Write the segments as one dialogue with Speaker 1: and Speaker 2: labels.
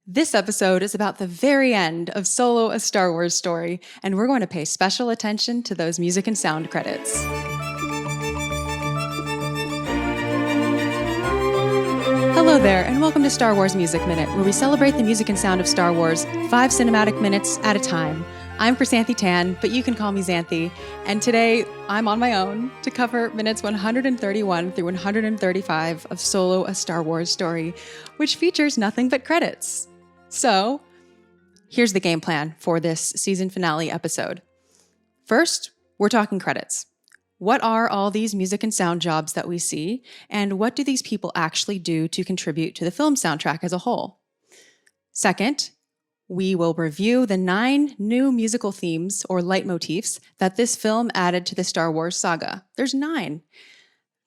Speaker 1: This episode is about the very end of Solo: A Star Wars Story, and we're going to pay special attention to those music and sound credits. Hello there, and welcome to Star Wars Music Minute, where we celebrate the music and sound of Star Wars 5 cinematic minutes at a time. I'm Xanthe Tan, but you can call me Xanthe, and today I'm on my own to cover minutes 131 through 135 of Solo: A Star Wars Story, which features nothing but credits. So, here's the game plan for this season finale episode. First, we're talking credits. What are all these music and sound jobs that we see, and what do these people actually do to contribute to the film soundtrack as a whole? Second, we will review the 9 new musical themes or leitmotifs that this film added to the Star Wars saga. There's 9.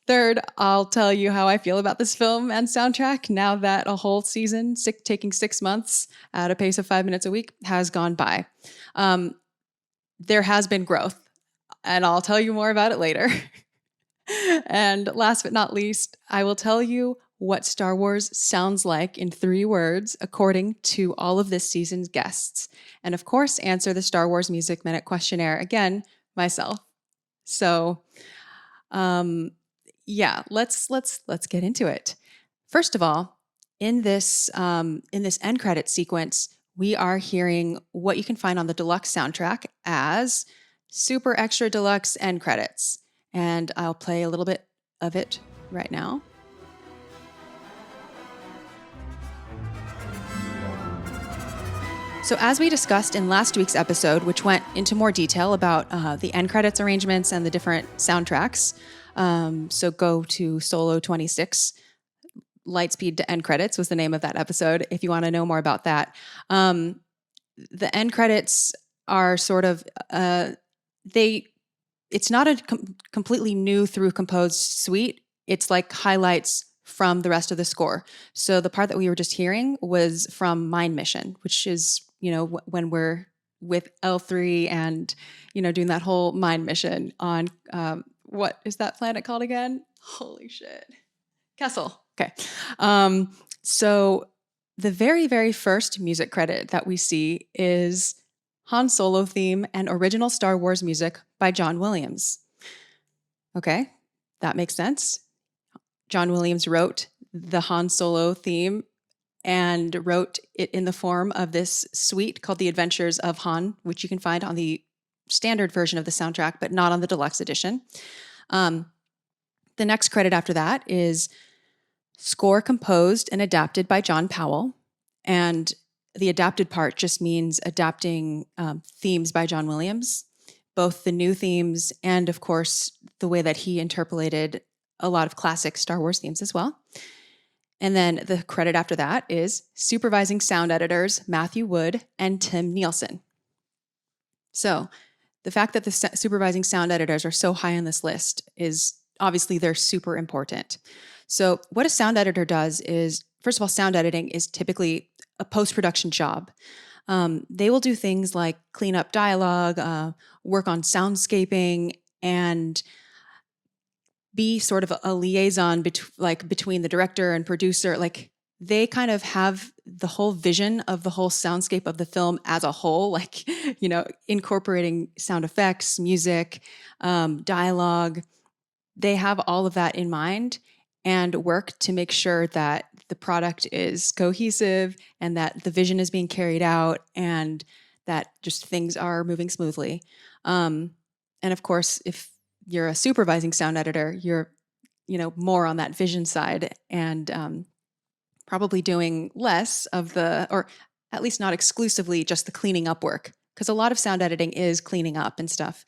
Speaker 1: Third, I'll tell you how I feel about this film and soundtrack now that a whole season, taking 6 months at a pace of 5 minutes a week, has gone by. There has been growth, and I'll tell you more about it later. And last but not least, I will tell you what Star Wars sounds like in 3 words, according to all of this season's guests. And of course, answer the Star Wars Music Minute questionnaire again, myself. So, yeah, let's get into it. First of all, in this end credit sequence, we are hearing what you can find on the Deluxe soundtrack as super extra deluxe end credits. And I'll play a little bit of it right now. So as we discussed in last week's episode, which went into more detail about the end credits arrangements and the different soundtracks, so go to Solo 26, Lightspeed to End Credits was the name of that episode if you want to know more about that. The end credits are sort of, it's not a completely new through composed suite. It's like highlights from the rest of the score. So the part that we were just hearing was from Mind Mission, which is, when we're with L3 and, doing that whole mind mission on, what is that planet called again? Holy shit. Kessel. Okay. So the very, very first music credit that we see is Han Solo theme and original Star Wars music by John Williams. Okay, that makes sense. John Williams wrote the Han Solo theme and wrote it in the form of this suite called The Adventures of Han, which you can find on the standard version of the soundtrack, but not on the deluxe edition. The next credit after that is score composed and adapted by John Powell. And the adapted part just means adapting themes by John Williams, both the new themes and, of course, the way that he interpolated a lot of classic Star Wars themes as well. And then the credit after that is supervising sound editors Matthew Wood and Tim Nielsen. So the fact that the supervising sound editors are so high on this list is obviously they're super important. So what a sound editor does is, first of all, sound editing is typically a post-production job. They will do things like clean up dialogue, work on soundscaping, and be sort of a liaison between the director and producer. Like they kind of have the whole vision of the whole soundscape of the film as a whole, incorporating sound effects, music, dialogue. They have all of that in mind and work to make sure that the product is cohesive and that the vision is being carried out and that just things are moving smoothly. And of course, if you're a supervising sound editor, you're, more on that vision side and probably doing less of or at least not exclusively just the cleaning up work, because a lot of sound editing is cleaning up and stuff.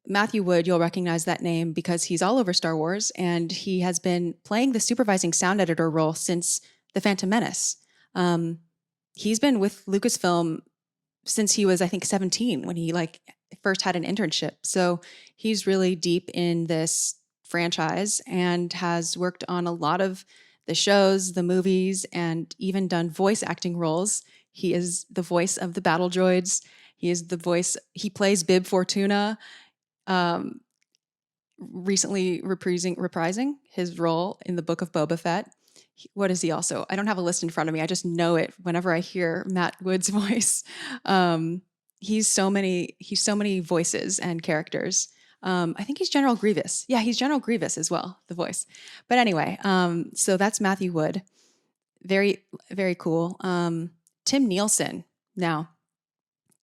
Speaker 1: Matthew Wood, you'll recognize that name because he's all over Star Wars, and he has been playing the supervising sound editor role since The Phantom Menace. He's been with Lucasfilm since he was, I think, 17 when he first had an internship. So he's really deep in this franchise and has worked on a lot of the shows, the movies, and even done voice acting roles. He is the voice of the battle droids. He plays Bib Fortuna. Recently reprising his role in the Book of Boba Fett. what is he also? I don't have a list in front of me. I just know it whenever I hear Matt Wood's voice. He's so many voices and characters. I think he's General Grievous. Yeah, he's General Grievous as well, the voice. But anyway, so that's Matthew Wood. Very, very cool. Tim Nielsen. Now,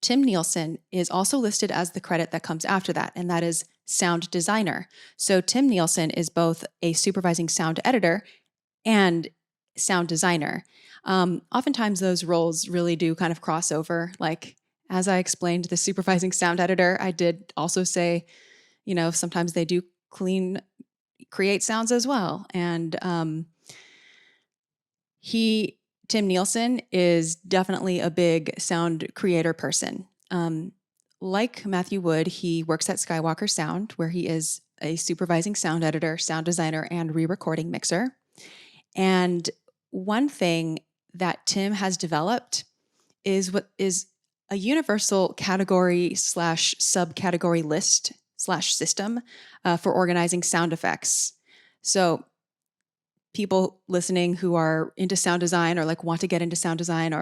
Speaker 1: Tim Nielsen is also listed as the credit that comes after that, and that is sound designer. So Tim Nielsen is both a supervising sound editor and sound designer. Oftentimes those roles really do kind of cross over. Like, as I explained, the supervising sound editor, I did also say, sometimes they do create sounds as well. And Tim Nielsen is definitely a big sound creator person. Like Matthew Wood, he works at Skywalker Sound, where he is a supervising sound editor, sound designer, and re-recording mixer. And one thing that Tim has developed is what is a universal category / subcategory list / system for organizing sound effects. So people listening who are into sound design or like want to get into sound design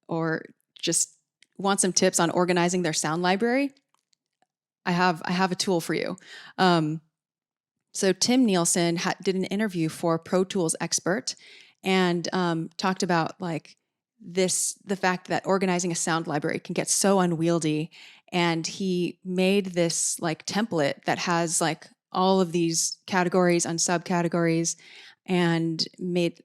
Speaker 1: or just want some tips on organizing their sound library, I have a tool for you. So Tim Nielsen did an interview for Pro Tools Expert and talked about the fact that organizing a sound library can get so unwieldy. And he made this template that has all of these categories and subcategories and made,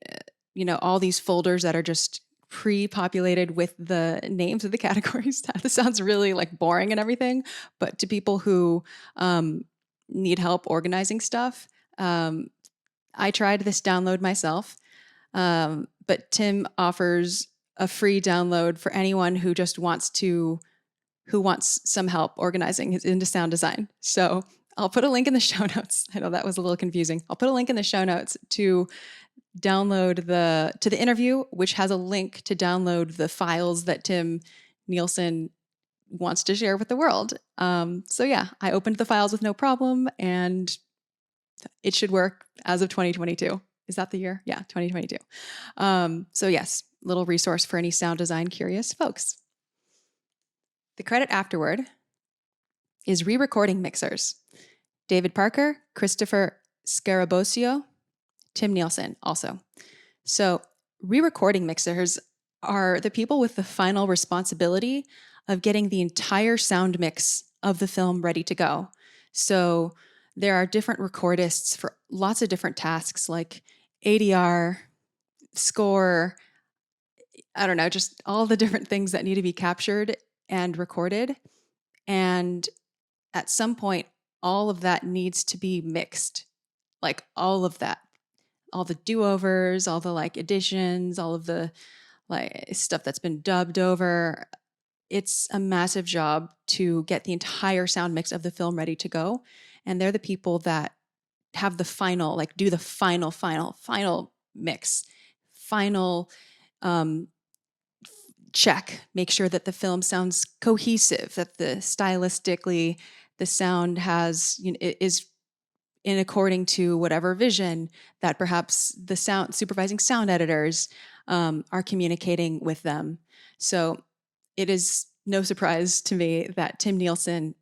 Speaker 1: all these folders that are just pre-populated with the names of the categories. That sounds really boring and everything, but to people who need help organizing stuff, I tried this download myself, but Tim offers a free download for anyone who just wants some help organizing into sound design. So I'll put a link in the show notes. I know that was a little confusing. I'll put a link in the show notes to download to the interview, which has a link to download the files that Tim Nielsen wants to share with the world. So yeah, I opened the files with no problem, and it should work as of 2022. Is that the year? Yeah, 2022. So yes, little resource for any sound design curious folks. The credit afterward is re-recording mixers. David Parker, Christopher Scarabosio, Tim Nielsen also. So re-recording mixers are the people with the final responsibility of getting the entire sound mix of the film ready to go. So there are different recordists for lots of different tasks like ADR, score, I don't know, just all the different things that need to be captured and recorded. And at some point, all of that needs to be mixed. All of that, all the do-overs, all the additions, all of the stuff that's been dubbed over. It's a massive job to get the entire sound mix of the film ready to go. And they're the people that have the final, do the final mix, final check, make sure that the film sounds cohesive, that stylistically the sound is in according to whatever vision that perhaps the supervising sound editors are communicating with them. So it is no surprise to me that Tim Nielsen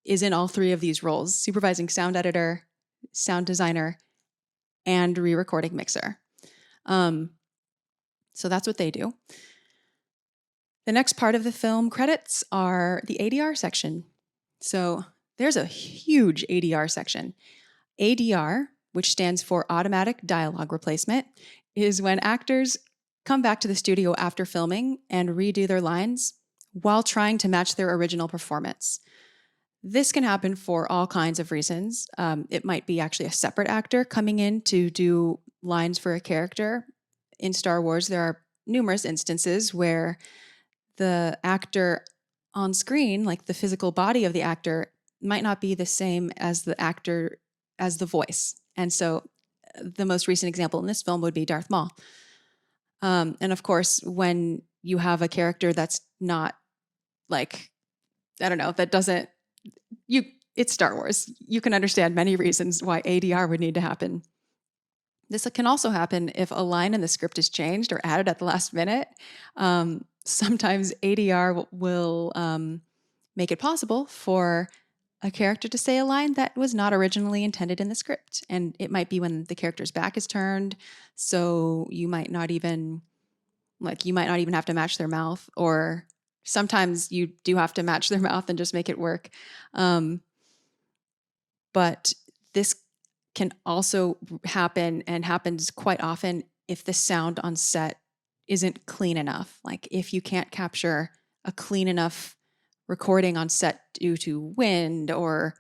Speaker 1: is in all three of these roles: supervising sound editor, sound designer, and re-recording mixer. So that's what they do. The next part of the film credits are the ADR section. So there's a huge ADR section. ADR, which stands for automatic dialogue replacement, is when actors come back to the studio after filming and redo their lines while trying to match their original performance. This can happen for all kinds of reasons. It might be actually a separate actor coming in to do lines for a character. In Star Wars, there are numerous instances where the actor on screen, the physical body of the actor, might not be the same as the actor as the voice. And so the most recent example in this film would be Darth Maul. And of course, when you have a character that's not it's Star Wars. You can understand many reasons why ADR would need to happen. This can also happen if a line in the script is changed or added at the last minute. Sometimes ADR will make it possible for a character to say a line that was not originally intended in the script. And it might be when the character's back is turned. So you might not even have to match their mouth, or sometimes you do have to match their mouth and just make it work. But this can also happen, and happens quite often, if the sound on set isn't clean enough. Like if you can't capture a clean enough recording on set due to wind or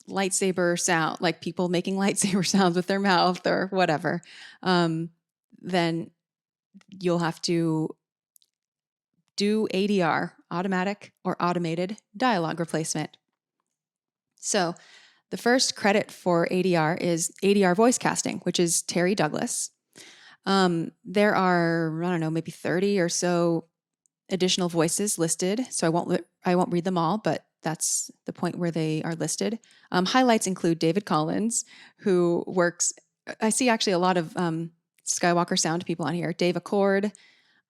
Speaker 1: lightsaber sound, like people making lightsaber sounds with their mouth or whatever, then you'll have to do ADR, automatic or automated dialogue replacement. So the first credit for ADR is ADR voice casting, which is Terry Douglas. There are, I don't know, maybe 30 or so additional voices listed. So I won't read them all, but that's the point where they are listed. Highlights include David Collins, who works, I see actually a lot of Skywalker sound people on here. Dave Accord,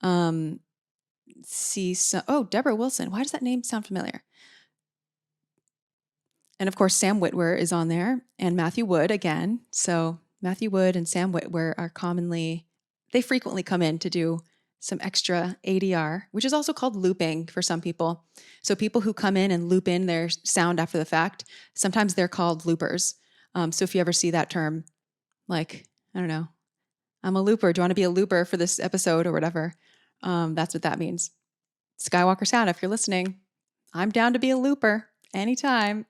Speaker 1: Deborah Wilson. Why does that name sound familiar? And of course, Sam Witwer is on there, and Matthew Wood again. So Matthew Wood and Sam Witwer are they frequently come in to do some extra ADR, which is also called looping for some people. So people who come in and loop in their sound after the fact, sometimes they're called loopers. So if you ever see that term, like, I don't know, I'm a looper. Do you want to be a looper for this episode or whatever? That's what that means. Skywalker Sound, if you're listening, I'm down to be a looper anytime.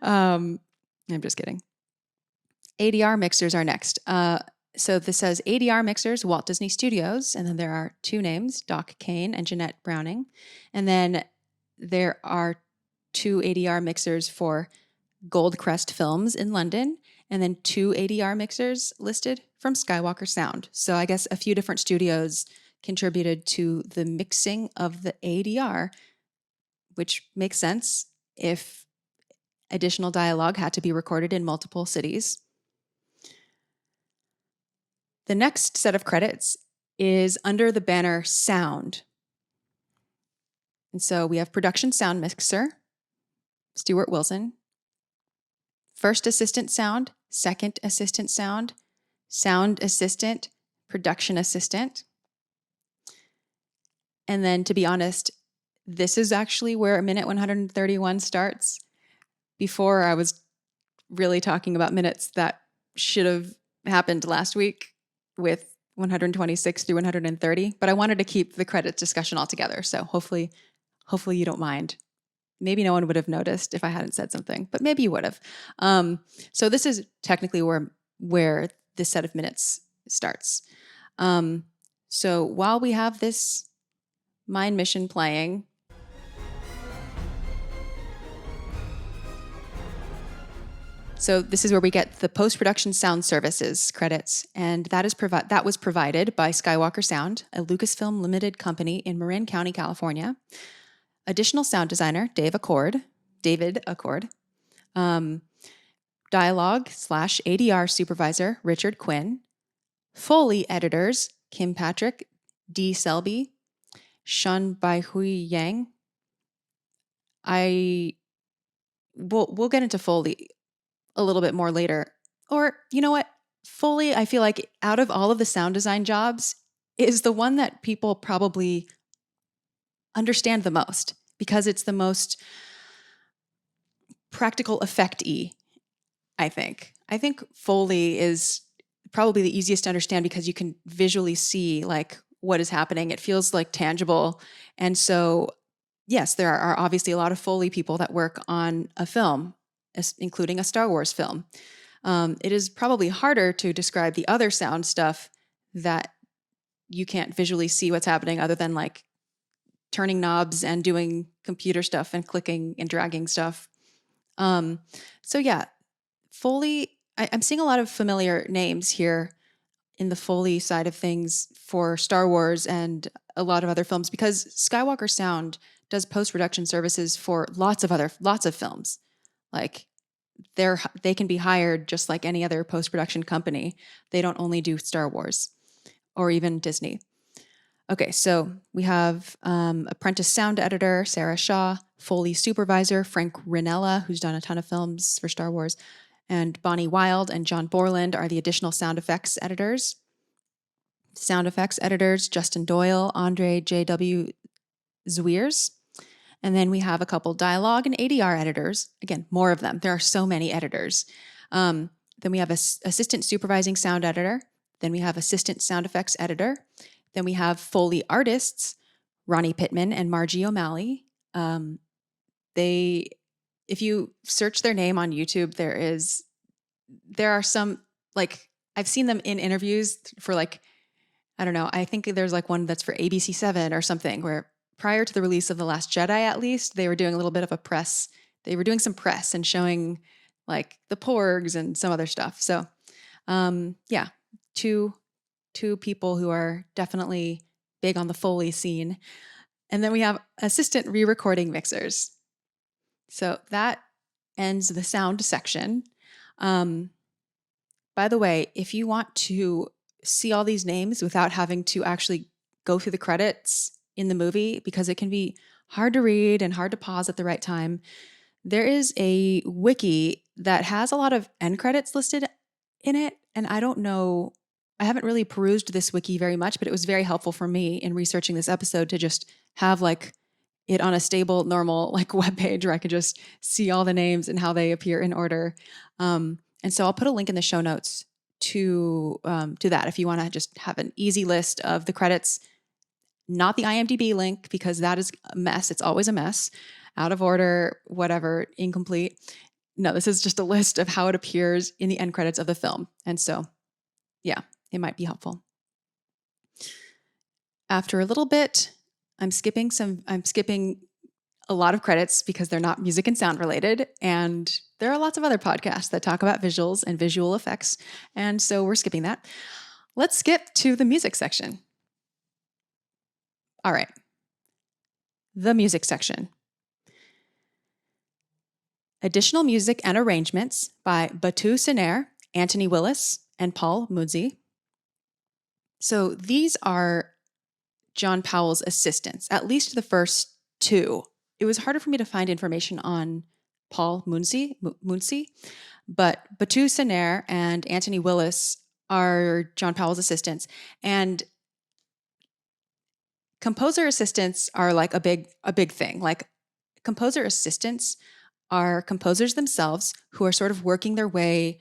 Speaker 1: I'm just kidding. ADR mixers are next. So this says ADR mixers, Walt Disney Studios, and then there are two names, Doc Kane and Jeanette Browning. And then there are two ADR mixers for Goldcrest Films in London, and then two ADR mixers listed from Skywalker Sound. So I guess a few different studios contributed to the mixing of the ADR, which makes sense if additional dialogue had to be recorded in multiple cities. The next set of credits is under the banner Sound. And so we have Production Sound Mixer, Stuart Wilson, First Assistant Sound, Second Assistant Sound, Sound Assistant, Production Assistant. And then, to be honest, this is actually where minute 131 starts. Before, I was really talking about minutes that should have happened last week with 126 through 130, but I wanted to keep the credits discussion all together. So hopefully you don't mind. Maybe no one would have noticed if I hadn't said something, but maybe you would have. So this is technically where this set of minutes starts. So while we have this Mind Mission playing, so this is where we get the post-production sound services credits, and that was provided by Skywalker Sound, a Lucasfilm Limited company in Marin County, California. Additional sound designer, David Accord. Dialogue/ADR supervisor, Richard Quinn. Foley editors, Kim Patrick, Dee Selby, Shun Bai Hui Yang. We'll get into Foley a little bit more later. Or, you know what? Foley, I feel like out of all of the sound design jobs, is the one that people probably understand the most, because it's the most practical effect-y, I think. I think Foley is probably the easiest to understand because you can visually see like what is happening. It feels like tangible. And so, yes, there are obviously a lot of Foley people that work on a film, including a Star Wars film. It is probably harder to describe the other sound stuff that you can't visually see what's happening other than like turning knobs and doing computer stuff and clicking and dragging stuff. So yeah, Foley, I'm seeing a lot of familiar names here in the Foley side of things for Star Wars and a lot of other films, because Skywalker Sound does post-production services for lots of films. Like they can be hired just like any other post-production company. They don't only do Star Wars or even Disney. Okay, so we have apprentice sound editor, Sarah Shaw, Foley supervisor, Frank Rinella, who's done a ton of films for Star Wars, and Bonnie Wild and John Borland are the additional sound effects editors. Sound effects editors, Justin Doyle, Andre J.W. Zwiers. And then we have a couple dialogue and ADR editors. Again, more of them. There are so many editors. Then we have assistant supervising sound editor. Then we have assistant sound effects editor. Then we have Foley artists, Ronnie Pittman and Margie O'Malley. If you search their name on YouTube, there are some, like, I've seen them in interviews for, like, I don't know, I think there's like one that's for ABC7 or something, where prior to the release of The Last Jedi, at least, they were doing a little bit of a press. They were doing some press and showing like the porgs and some other stuff. So yeah, two people who are definitely big on the Foley scene. And then we have assistant re-recording mixers. So that ends the sound section. By the way, if you want to see all these names without having to actually go through the credits in the movie, because it can be hard to read and hard to pause at the right time, there is a wiki that has a lot of end credits listed in it. And I don't know, I haven't really perused this wiki very much, but it was very helpful for me in researching this episode to just have like it on a stable, normal like web page where I could just see all the names and how they appear in order. And so I'll put a link in the show notes to that if you want to just have an easy list of the credits, not the IMDb link, because that is a mess. It's always a mess, out of order, whatever, incomplete. No, this is just a list of how it appears in the end credits of the film. And so, yeah, it might be helpful. After a little bit, I'm skipping a lot of credits because they're not music and sound related. And there are lots of other podcasts that talk about visuals and visual effects. And so we're skipping that. Let's skip to the music section. All right. The music section. Additional music and arrangements by Batu Siner, Anthony Willis, and Paul Munsey. So these are John Powell's assistants, at least the first two. It was harder for me to find information on Paul Munsey, but Batu Siner and Anthony Willis are John Powell's assistants. And composer assistants are like a big thing. Like, composer assistants are composers themselves who are sort of working their way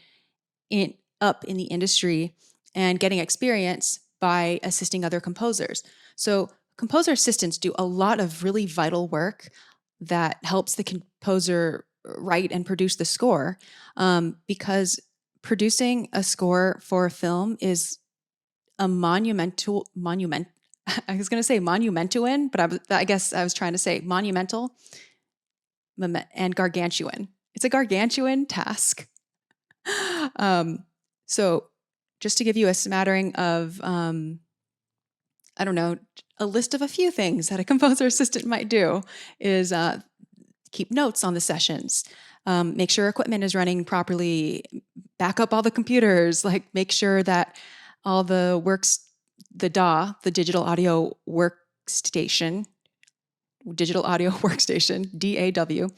Speaker 1: up in the industry and getting experience by assisting other composers. So composer assistants do a lot of really vital work that helps the composer write and produce the score, because producing a score for a film is a monument. I was going to say monumentuan, but I guess I was trying to say monumental and gargantuan. It's a gargantuan task. So just to give you a smattering of, I don't know, a list of a few things that a composer assistant might do is keep notes on the sessions, make sure equipment is running properly, back up all the computers, like make sure that all the DAW, the digital audio workstation, DAW,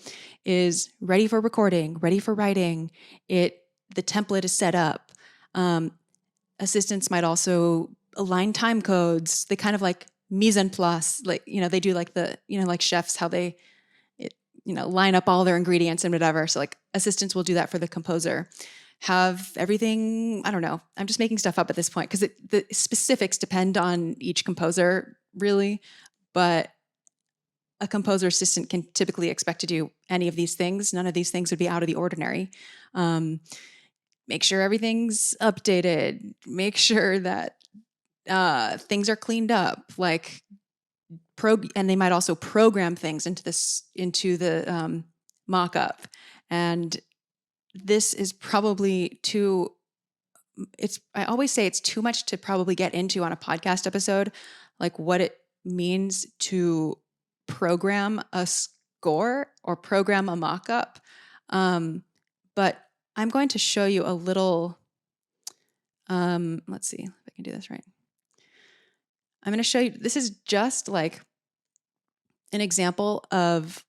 Speaker 1: is ready for recording, ready for writing. The template is set up. Assistants might also align time codes. They kind of like mise en place, like, they do like like chefs, how they, line up all their ingredients and whatever. So like assistants will do that for the composer. Have everything, I don't know, I'm just making stuff up at this point because the specifics depend on each composer really, but a composer assistant can typically expect to do any of these things. None of these things would be out of the ordinary. Make sure everything's updated. Make sure that things are cleaned up. Like and they might also program things into the mock-up. And this is probably I always say it's too much to probably get into on a podcast episode, like what it means to program a score or program a mock-up. But I'm going to show you a little, let's see if I can do this right. I'm going to show you, this is just like an example of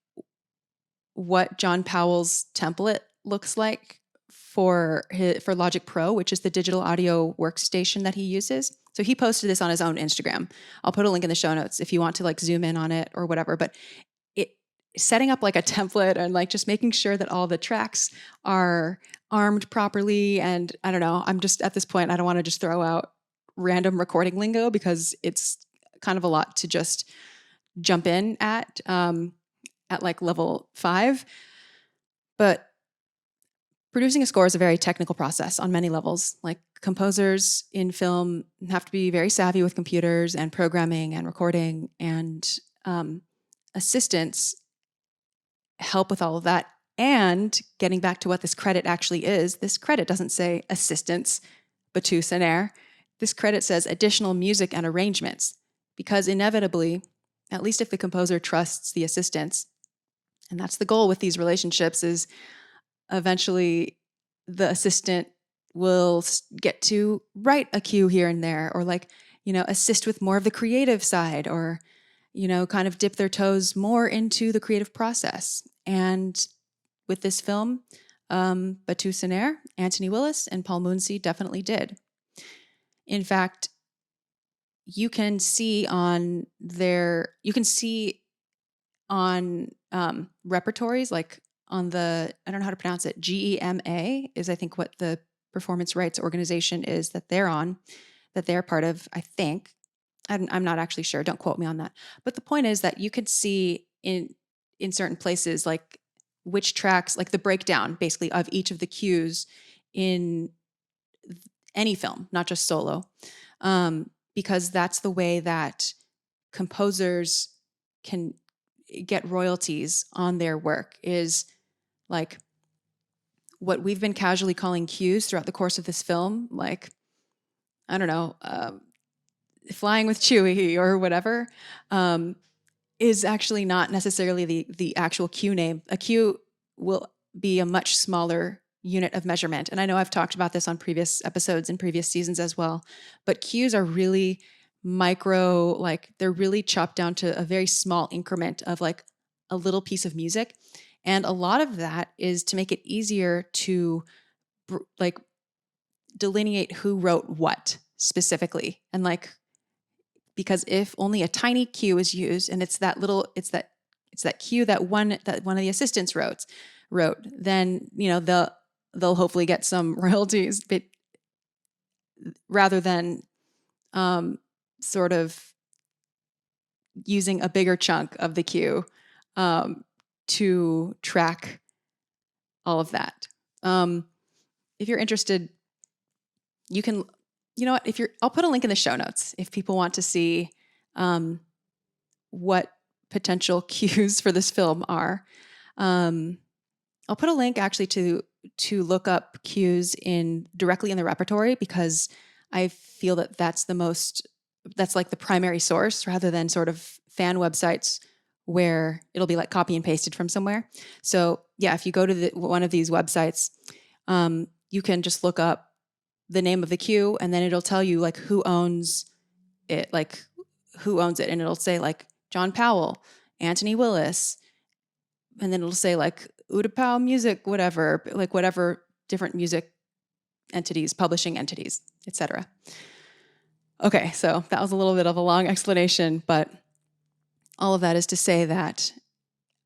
Speaker 1: what John Powell's template looks like for Logic Pro, which is the digital audio workstation that he uses. So he posted this on his own Instagram. I'll put a link in the show notes if you want to like zoom in on it or whatever. But setting up like a template and like just making sure that all the tracks are armed properly. And I don't know, I'm just at this point, I don't want to just throw out random recording lingo because it's kind of a lot to just jump in at like level 5. But producing a score is a very technical process on many levels. Like composers in film have to be very savvy with computers and programming and recording, and assistants help with all of that. And getting back to what this credit actually is, this credit doesn't say assistants, Questionnaire. This credit says additional music and arrangements, because inevitably, at least if the composer trusts the assistants, and that's the goal with these relationships, is eventually the assistant will get to write a cue here and there, or like, assist with more of the creative side, or, kind of dip their toes more into the creative process. And with this film, Questionnaire, Anthony Willis and Paul Moonsey definitely did. In fact, you can see on repertories, like on the, I don't know how to pronounce it, GEMA is I think what the performance rights organization is that they're part of, I think. I'm not actually sure. Don't quote me on that. But the point is that you could see in certain places, like which tracks, like the breakdown basically of each of the cues in any film, not just solo, because that's the way that composers can get royalties on their work, is like what we've been casually calling cues throughout the course of this film, like, I don't know, Flying with Chewie or whatever, is actually not necessarily the actual cue name. A cue will be a much smaller unit of measurement. And I know I've talked about this on previous episodes and previous seasons as well, but cues are really micro, like they're really chopped down to a very small increment of like a little piece of music. And a lot of that is to make it easier to like delineate who wrote what specifically. And like, because if only a tiny cue is used and it's that cue that one of the assistants wrote, then, they'll hopefully get some royalties, but rather than sort of using a bigger chunk of the cue to track all of that. If you're interested, you can, I'll put a link in the show notes if people want to see what potential cues for this film are. I'll put a link actually to look up cues directly in the repertory, because I feel that that's like the primary source, rather than sort of fan websites where it'll be like copy and pasted from somewhere. So yeah, if you go to one of these websites, you can just look up the name of the cue, and then it'll tell you like who owns it, and it'll say like John Powell, Anthony Willis, and then it'll say like Udapau Music, whatever, like whatever different music entities, publishing entities, etc. Okay, so that was a little bit of a long explanation, but all of that is to say that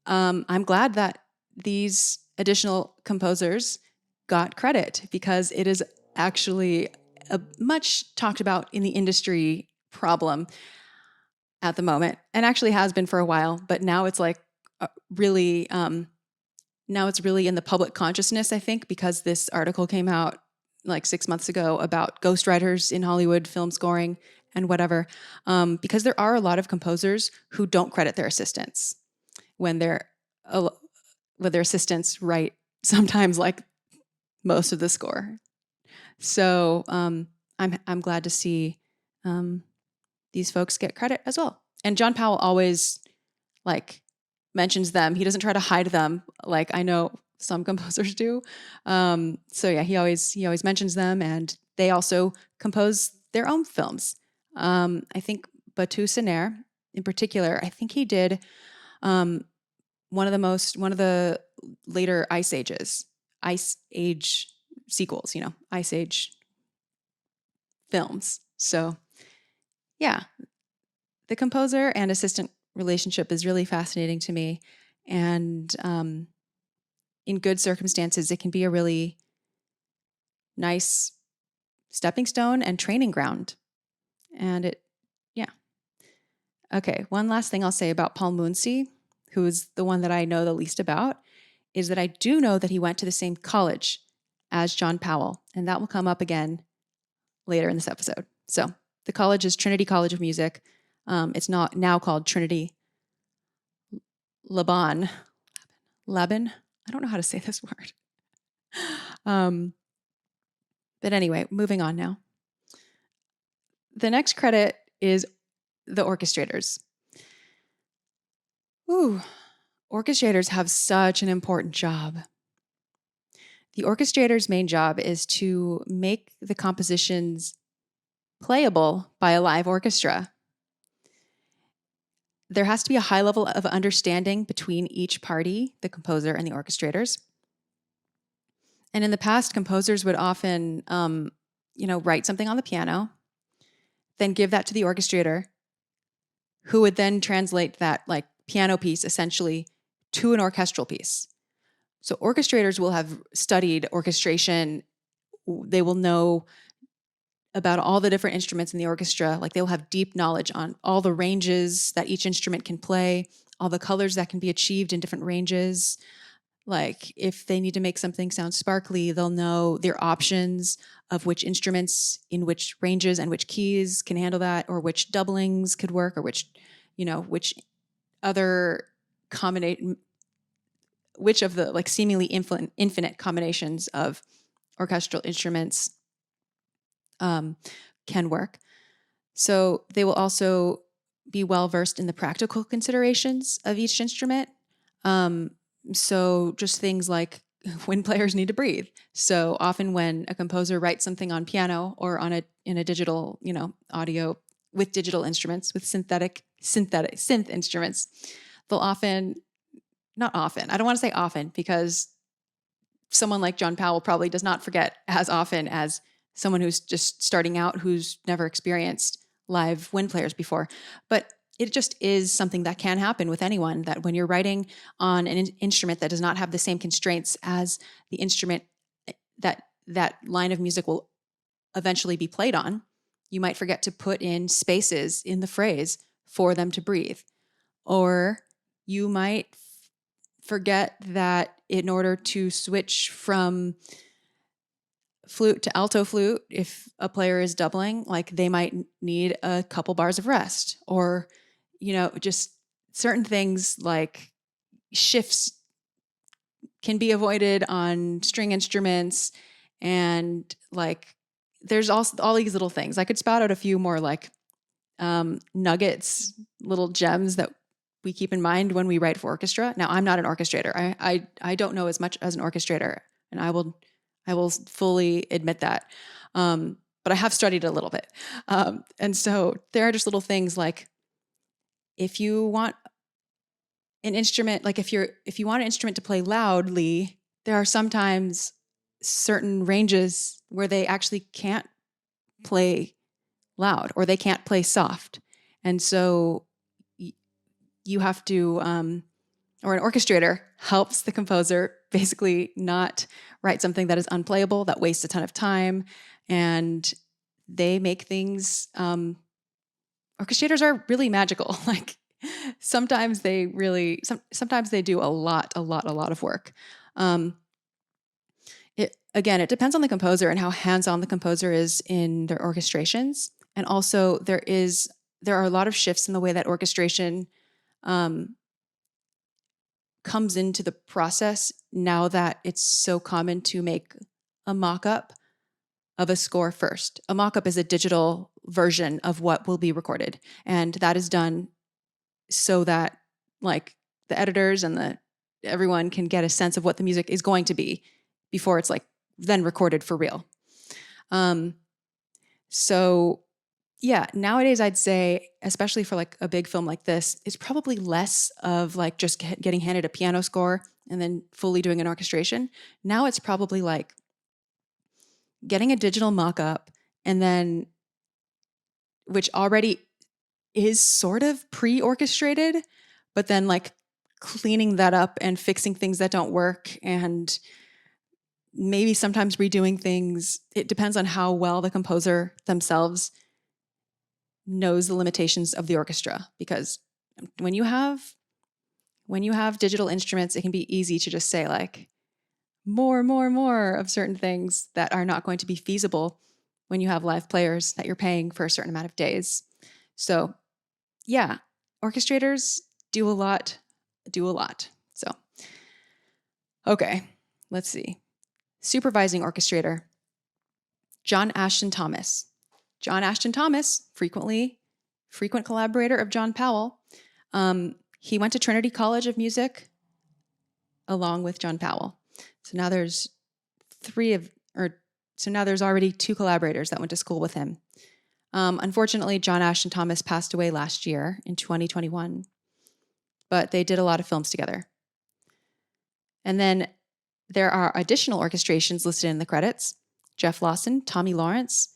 Speaker 1: I'm glad that these additional composers got credit, because it is actually a much talked about in the industry problem at the moment, and actually has been for a while, but now it's like really in the public consciousness, I think, because this article came out like 6 months ago about ghostwriters in Hollywood film scoring and whatever, because there are a lot of composers who don't credit their assistants when their assistants write sometimes like most of the score. So I'm glad to see these folks get credit as well. And John Powell always like mentions them. He doesn't try to hide them. Like I know some composers do. So yeah, he always mentions them, and they also compose their own films. I think Batu-Senaire in particular, I think he did one of the later Ice Age sequels, Ice Age films. So yeah, the composer and assistant relationship is really fascinating to me. And in good circumstances, it can be a really nice stepping stone and training ground. And yeah. Okay, one last thing I'll say about Paul Moonsey, who is the one that I know the least about, is that I do know that he went to the same college as John Powell, and that will come up again later in this episode. So the college is Trinity College of Music. It's not now called Trinity Laban. I don't know how to say this word. But anyway, moving on now. The next credit is the orchestrators. Ooh, orchestrators have such an important job. The orchestrator's main job is to make the compositions playable by a live orchestra. There has to be a high level of understanding between each party, the composer and the orchestrators. And in the past, composers would often, write something on the piano, then give that to the orchestrator, who would then translate that piano piece essentially to an orchestral piece. So orchestrators will have studied orchestration. They will know about all the different instruments in the orchestra. Like, they'll have deep knowledge on all the ranges that each instrument can play, all the colors that can be achieved in different ranges. Like, if they need to make something sound sparkly, they'll know their options of which instruments in which ranges and which keys can handle that, or which doublings could work, or which other combination, which of the seemingly infinite combinations of orchestral instruments can work. So they will also be well versed in the practical considerations of each instrument. So just things like when players need to breathe. So often when a composer writes something on piano or in a digital, audio with digital instruments, with synth instruments, they'll often, not often, I don't want to say often, because someone like John Powell probably does not forget as often as someone who's just starting out, who's never experienced live wind players before. But it just is something that can happen with anyone, that when you're writing on an instrument that does not have the same constraints as the instrument that line of music will eventually be played on, you might forget to put in spaces in the phrase for them to breathe. Or you might forget that in order to switch from flute to alto flute, if a player is doubling, they might need a couple bars of rest, or just certain things like shifts can be avoided on string instruments. And there's also all these little things. I could spout out a few more nuggets, little gems that we keep in mind when we write for orchestra. Now, I'm not an orchestrator. I don't know as much as an orchestrator, and I will fully admit that. But I have studied a little bit. And so there are just little things like, if you want an instrument, if you want an instrument to play loudly, there are sometimes certain ranges where they actually can't play loud, or they can't play soft. And so you have to, or an orchestrator helps the composer basically not write something that is unplayable, that wastes a ton of time. And they make things, orchestrators are really magical. Sometimes they do a lot of work. It depends on the composer and how hands-on the composer is in their orchestrations. And also there are a lot of shifts in the way that orchestration comes into the process now that it's so common to make a mock-up of a score first. A mock-up is a digital version of what will be recorded. And that is done so that the editors and everyone can get a sense of what the music is going to be before it's like then recorded for real. So yeah, nowadays I'd say, especially for like a big film like this, it's probably less of like just getting handed a piano score and then fully doing an orchestration. Now it's probably like getting a digital mock-up and then, which already is sort of pre-orchestrated, but then like cleaning that up and fixing things that don't work and maybe sometimes redoing things. It depends on how well the composer themselves knows the limitations of the orchestra, because when you have digital instruments, it can be easy to just say like more of certain things that are not going to be feasible when you have live players that you're paying for a certain amount of days. So yeah, orchestrators do a lot. So, okay, let's see. Supervising orchestrator, John Ashton Thomas. John Ashton Thomas, frequent collaborator of John Powell. He went to Trinity College of Music along with John Powell. So now there's there's already 2 collaborators that went to school with him. Unfortunately, John Ashton Thomas passed away last year in 2021, but they did a lot of films together. And then there are additional orchestrations listed in the credits: Jeff Lawson, Tommy Lawrence,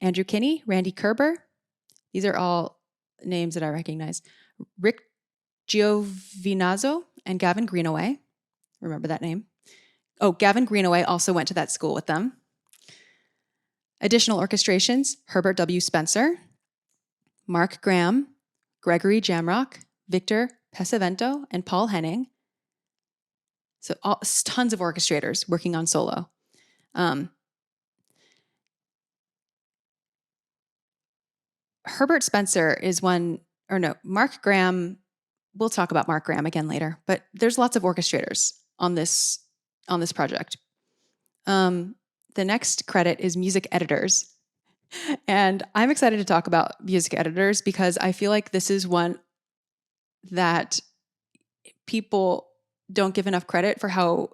Speaker 1: Andrew Kinney, Randy Kerber. These are all names that I recognize. Rick Giovinazzo and Gavin Greenaway. Remember that name? Oh, Gavin Greenaway also went to that school with them. Additional orchestrations: Herbert W. Spencer, Mark Graham, Gregory Jamrock, Victor Pesavento, and Paul Henning. So tons of orchestrators working on solo. Herbert Spencer is Mark Graham. We'll talk about Mark Graham again later, but there's lots of orchestrators on this project. The next credit is music editors. And I'm excited to talk about music editors because I feel like this is one that people don't give enough credit for how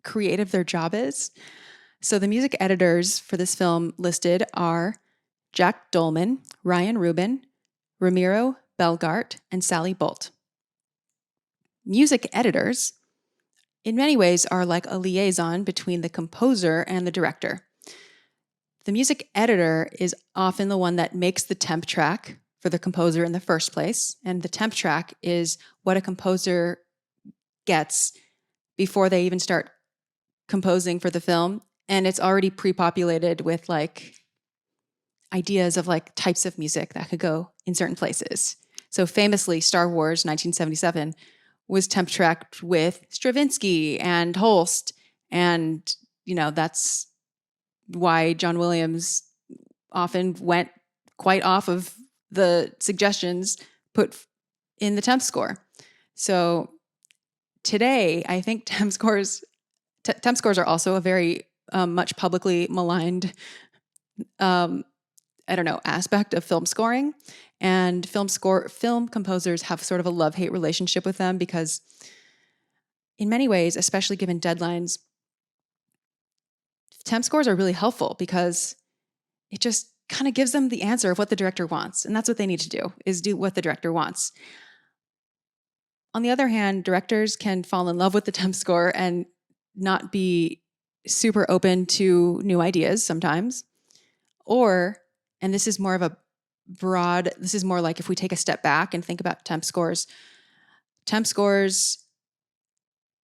Speaker 1: creative their job is. So the music editors for this film listed are Jack Dolman, Ryan Rubin, Ramiro Belgart, and Sally Bolt. Music editors, in many ways, are like a liaison between the composer and the director. The music editor is often the one that makes the temp track for the composer in the first place, and the temp track is what a composer gets before they even start composing for the film, and it's already pre-populated with like ideas of like types of music that could go in certain places. So famously, Star Wars 1977 was temp tracked with Stravinsky and Holst, and that's why John Williams often went quite off of the suggestions put in the temp score. So today, I think temp scores are also a very much publicly maligned aspect of film scoring. And film composers have sort of a love-hate relationship with them because in many ways, especially given deadlines, temp scores are really helpful because it just kind of gives them the answer of what the director wants. And that's what they need to do, is do what the director wants. On the other hand, directors can fall in love with the temp score and not be super open to new ideas sometimes. Or, and this is more like if we take a step back and think about temp scores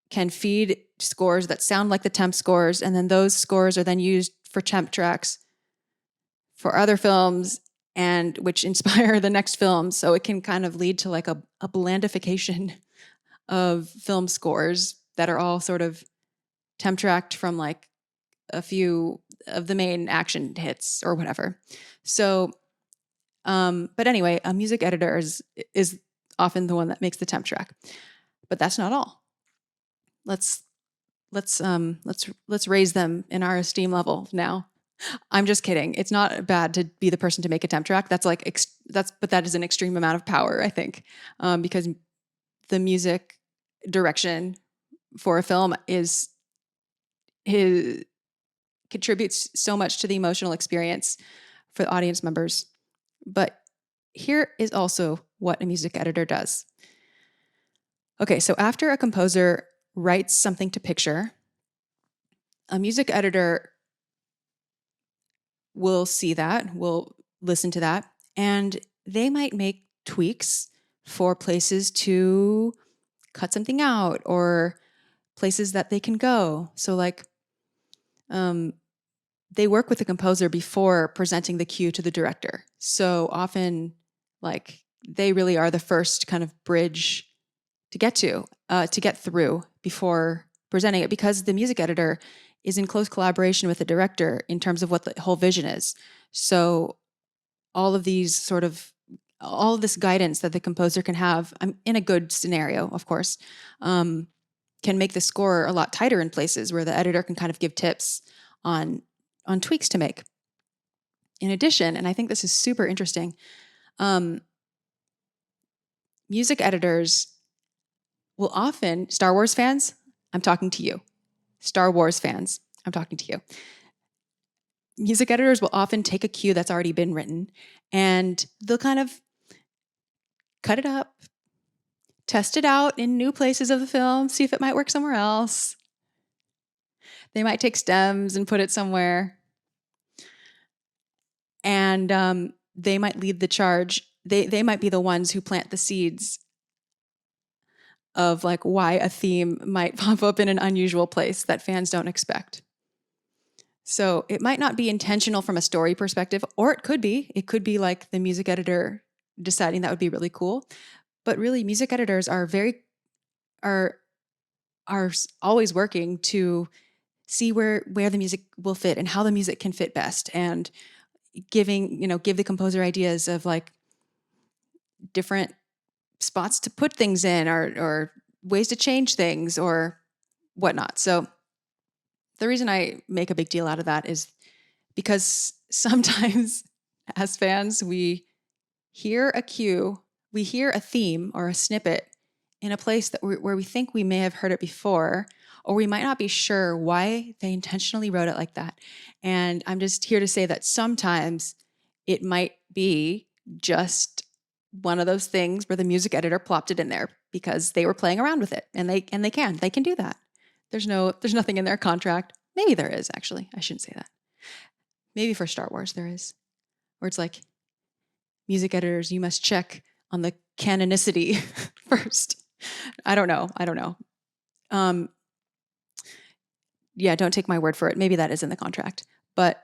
Speaker 1: can feed scores that sound like the temp scores, and then those scores are then used for temp tracks for other films and which inspire the next film. So it can kind of lead to like a blandification of film scores that are all sort of temp tracked from like a few of the main action hits or whatever. So, but anyway, a music editor is often the one that makes the temp track, but that's not all. Let's raise them in our esteem level now. I'm just kidding. It's not bad to be the person to make a temp track. That's like but that is an extreme amount of power, I think, because the music direction for a film is contributes so much to the emotional experience for the audience members. But here is also what a music editor does. Okay, so after a composer writes something to picture, a music editor will see that, will listen to that, and they might make tweaks for places to cut something out or places that they can go. So like they work with the composer before presenting the cue to the director. So often like they really are the first kind of bridge to get through before presenting it, because the music editor is in close collaboration with the director in terms of what the whole vision is. So all of this guidance that the composer can have, in a good scenario, of course, can make the score a lot tighter in places where the editor can kind of give tips on tweaks to make. In addition, and I think this is super interesting, music editors will often, Star Wars fans, I'm talking to you. Star Wars fans, I'm talking to you. Music editors will often take a cue that's already been written and they'll kind of cut it up, test it out in new places of the film, see if it might work somewhere else. They might take stems and put it somewhere. And they might lead the charge. They might be the ones who plant the seeds of like why a theme might pop up in an unusual place that fans don't expect. So it might not be intentional from a story perspective, or it could be. It could be like the music editor deciding that would be really cool. But really, music editors are always working to see where the music will fit and how the music can fit best, and give the composer ideas of like different spots to put things in, or ways to change things or whatnot. So the reason I make a big deal out of that is because sometimes as fans, we hear a cue, we hear a theme or a snippet in a place where we think we may have heard it before, or we might not be sure why they intentionally wrote it like that. And I'm just here to say that sometimes it might be just one of those things where the music editor plopped it in there because they were playing around with it, and they can do that. There's nothing in their contract. Maybe there is, actually. I shouldn't say that. Maybe for Star Wars there is, where it's like, music editors, you must check on the canonicity first. I don't know. Yeah, don't take my word for it. Maybe that is in the contract. But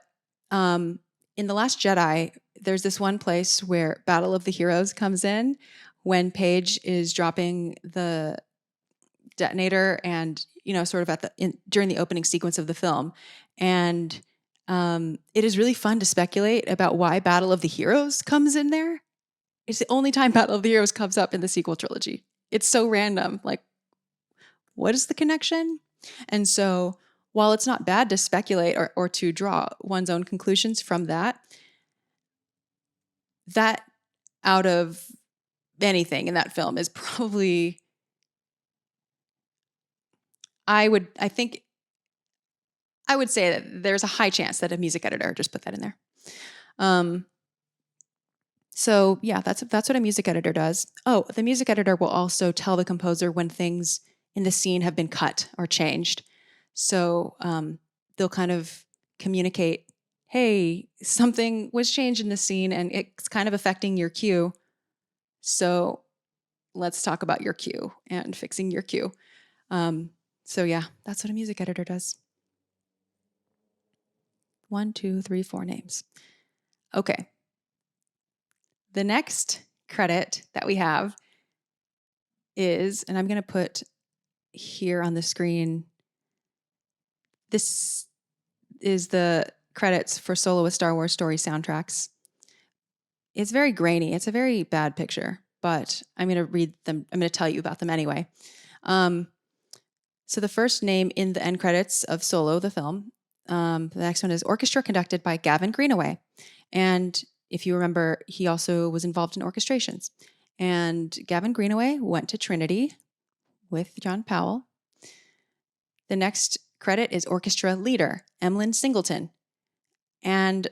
Speaker 1: in The Last Jedi, there's this one place where Battle of the Heroes comes in when Paige is dropping the detonator, and sort of during the opening sequence of the film. And it is really fun to speculate about why Battle of the Heroes comes in there. It's the only time Battle of the Heroes comes up in the sequel trilogy. It's so random. Like, what is the connection? And so while it's not bad to speculate or to draw one's own conclusions from that out of anything in that film is probably, I would say that there's a high chance that a music editor just put that in there. So yeah, that's what a music editor does. Oh, the music editor will also tell the composer when things in the scene have been cut or changed. So they'll kind of communicate, hey, something was changed in the scene and it's kind of affecting your cue. So let's talk about your cue and fixing your cue. So yeah, that's what a music editor does. 1, 2, 3, 4 names. Okay. The next credit that we have is, and I'm going to put here on the screen, this is the credits for Soloist Star Wars Story soundtracks. It's very grainy. It's a very bad picture, but I'm going to read them. I'm going to tell you about them anyway. So the first name in the end credits of Solo, the film, the next one is orchestra conducted by Gavin Greenaway. And if you remember, he also was involved in orchestrations. And Gavin Greenaway went to Trinity with John Powell. The next credit is orchestra leader, Emlyn Singleton. And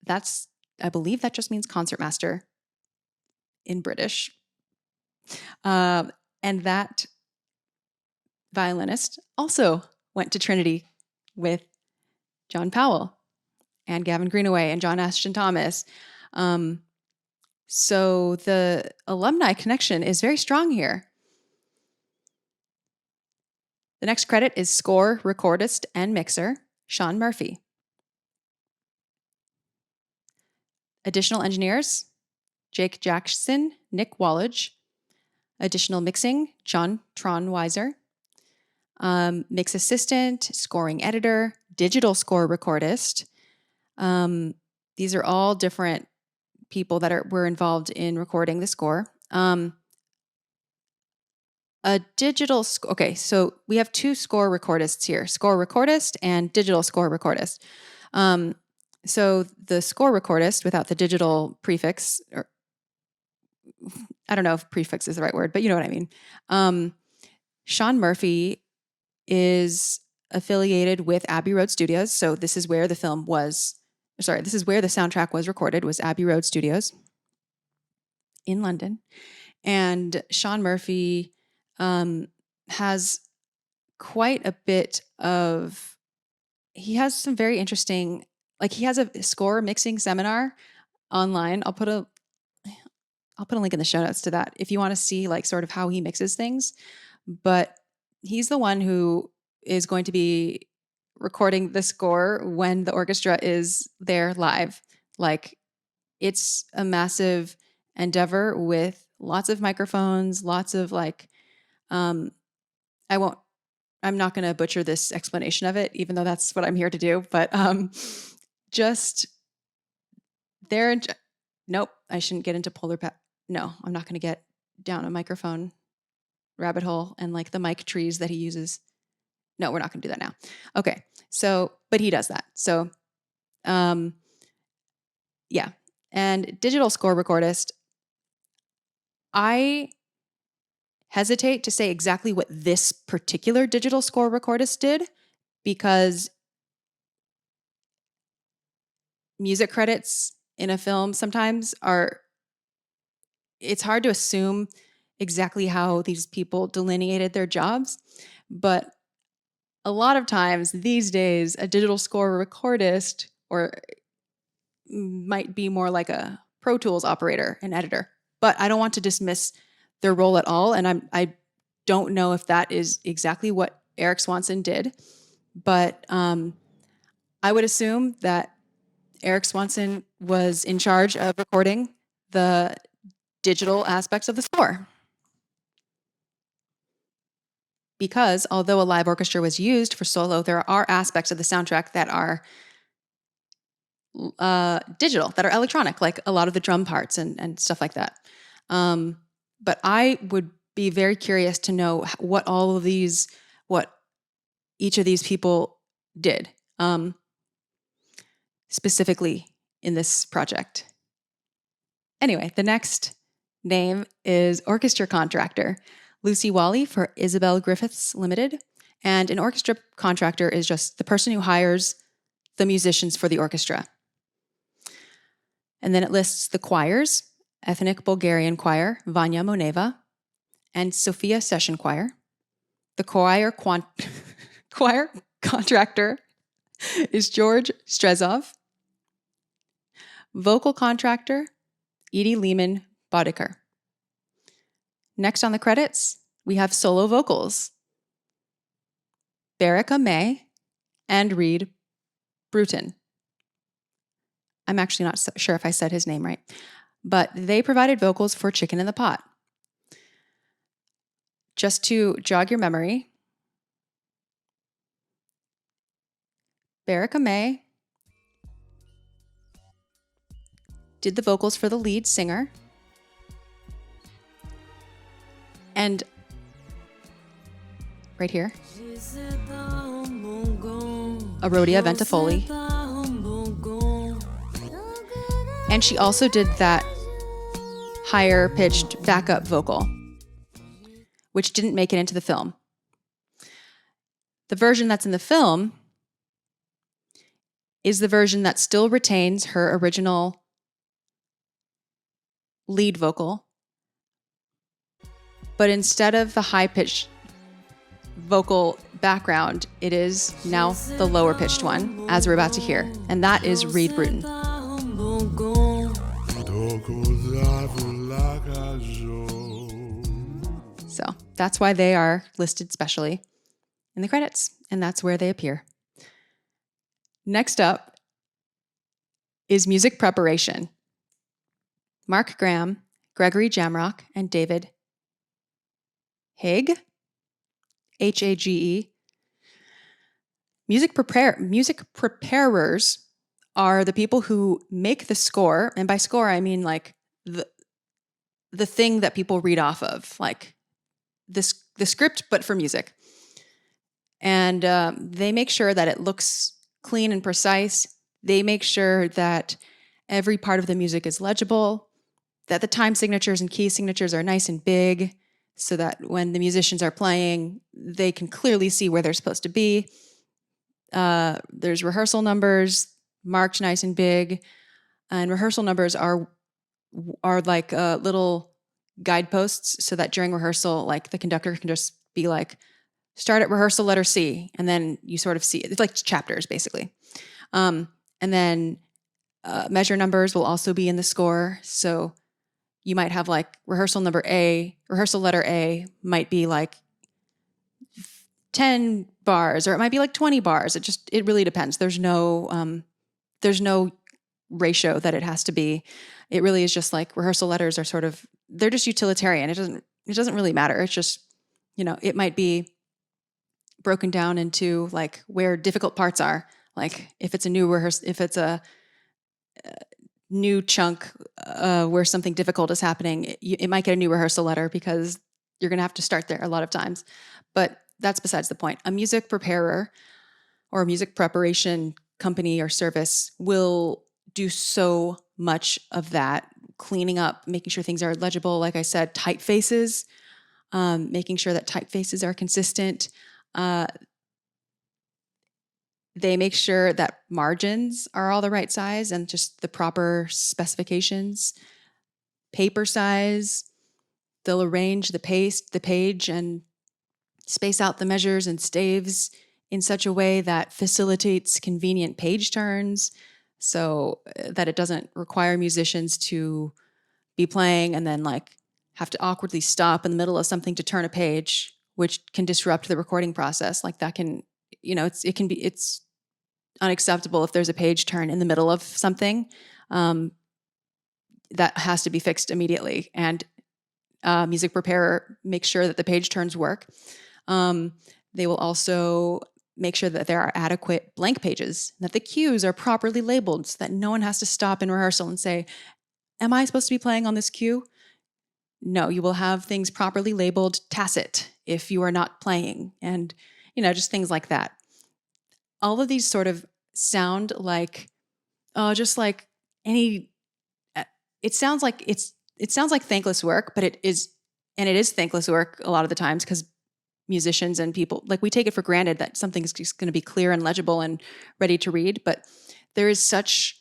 Speaker 1: I believe that just means concertmaster in British. And that violinist also went to Trinity with John Powell and Gavin Greenaway and John Ashton Thomas. So the alumni connection is very strong here. The next credit is score, recordist, and mixer, Sean Murphy. Additional engineers, Jake Jackson, Nick Wallage. Additional mixing, John Tronweiser. Mix assistant, scoring editor, digital score recordist. These are all different people that were involved in recording the score. A digital okay, so we have two score recordists here, score recordist and digital score recordist. So the score recordist without the digital prefix, or I don't know if prefix is the right word, but you know what I mean. Sean Murphy is affiliated with Abbey Road Studios. So this is where the soundtrack was recorded, was Abbey Road Studios in London. And Sean Murphy has quite a bit he has some very interesting, he has a score mixing seminar online. I'll put a link in the show notes to that if you want to see sort of how he mixes things. But he's the one who is going to be recording the score when the orchestra is there live. It's a massive endeavor with lots of microphones, lots of I'm not going to butcher this explanation of it, even though that's what I'm here to do. But nope, I shouldn't get into No, I'm not going to get down a microphone rabbit hole and the mic trees that he uses. No, we're not going to do that now. Okay. So, but he does that. So, yeah. And digital score recordist, I hesitate to say exactly what this particular digital score recordist did, because music credits in a film sometimes it's hard to assume exactly how these people delineated their jobs. But a lot of times these days, a digital score recordist might be more like a Pro Tools operator, an editor. But I don't want to dismiss their role at all. And I don't know if that is exactly what Eric Swanson did. But I would assume that Eric Swanson was in charge of recording the digital aspects of the score. Because although a live orchestra was used for solo, there are aspects of the soundtrack that are digital, that are electronic, like a lot of the drum parts and stuff like that. But I would be very curious to know what each of these people did, specifically in this project. Anyway, the next name is orchestra contractor. Lucy Wally for Isabel Griffiths Limited. And an orchestra contractor is just the person who hires the musicians for the orchestra. And then it lists the choirs: Ethnic Bulgarian Choir, Vanya Moneva, and Sofia Session Choir. The choir contractor is George Strezov. Vocal contractor, Edie Lehman Bodiker. Next on the credits, we have solo vocals: Baraka May and Reed Bruton. I'm actually not sure if I said his name right, but they provided vocals for Chicken in the Pot. Just to jog your memory, Baraka May did the vocals for the lead singer, and right here, Arodia Ventafoli. And she also did that higher pitched backup vocal, which didn't make it into the film. The version that's in the film is the version that still retains her original lead vocal, but instead of the high-pitched vocal background, it is now the lower-pitched one, as we're about to hear, and that is Reed Bruton. So that's why they are listed specially in the credits, and that's where they appear. Next up is music preparation. Mark Graham, Gregory Jamrock, and David Hage, Hage. Music preparers are the people who make the score, and by score I mean like the thing that people read off of, like the script, but for music. And they make sure that it looks clean and precise. They make sure that every part of the music is legible, that the time signatures and key signatures are nice and big, so that when the musicians are playing, they can clearly see where they're supposed to be. There's rehearsal numbers marked nice and big, and rehearsal numbers are like little guideposts, so that during rehearsal, like the conductor can just be like, start at rehearsal letter C, and then you sort of see it's like chapters basically. And then measure numbers will also be in the score, so you might have like rehearsal letter A might be like 10 bars, or it might be like 20 bars. It really depends. There's no ratio that it has to be. It really is just like rehearsal letters are they're just utilitarian. It doesn't really matter. It's just, it might be broken down into like where difficult parts are. Like if it's a new chunk where something difficult is happening, it might get a new rehearsal letter because you're going to have to start there a lot of times. But that's besides the point. A music preparer or a music preparation company or service will do so much of that, cleaning up, making sure things are legible. Like I said, typefaces, making sure that typefaces are consistent. They make sure that margins are all the right size and just the proper specifications. Paper size, they'll arrange the page and space out the measures and staves in such a way that facilitates convenient page turns, so that it doesn't require musicians to be playing and then like have to awkwardly stop in the middle of something to turn a page, which can disrupt the recording process. Like that can, it's unacceptable if there's a page turn in the middle of something. That has to be fixed immediately. And music preparer makes sure that the page turns work. They will also make sure that there are adequate blank pages, that the cues are properly labeled so that no one has to stop in rehearsal and say, am I supposed to be playing on this cue? No, you will have things properly labeled tacit if you are not playing, and just things like that. All of these sort of sound like, just like any. It sounds like thankless work, but it is thankless work a lot of the times because musicians and people, like, we take it for granted that something is just going to be clear and legible and ready to read, but there is such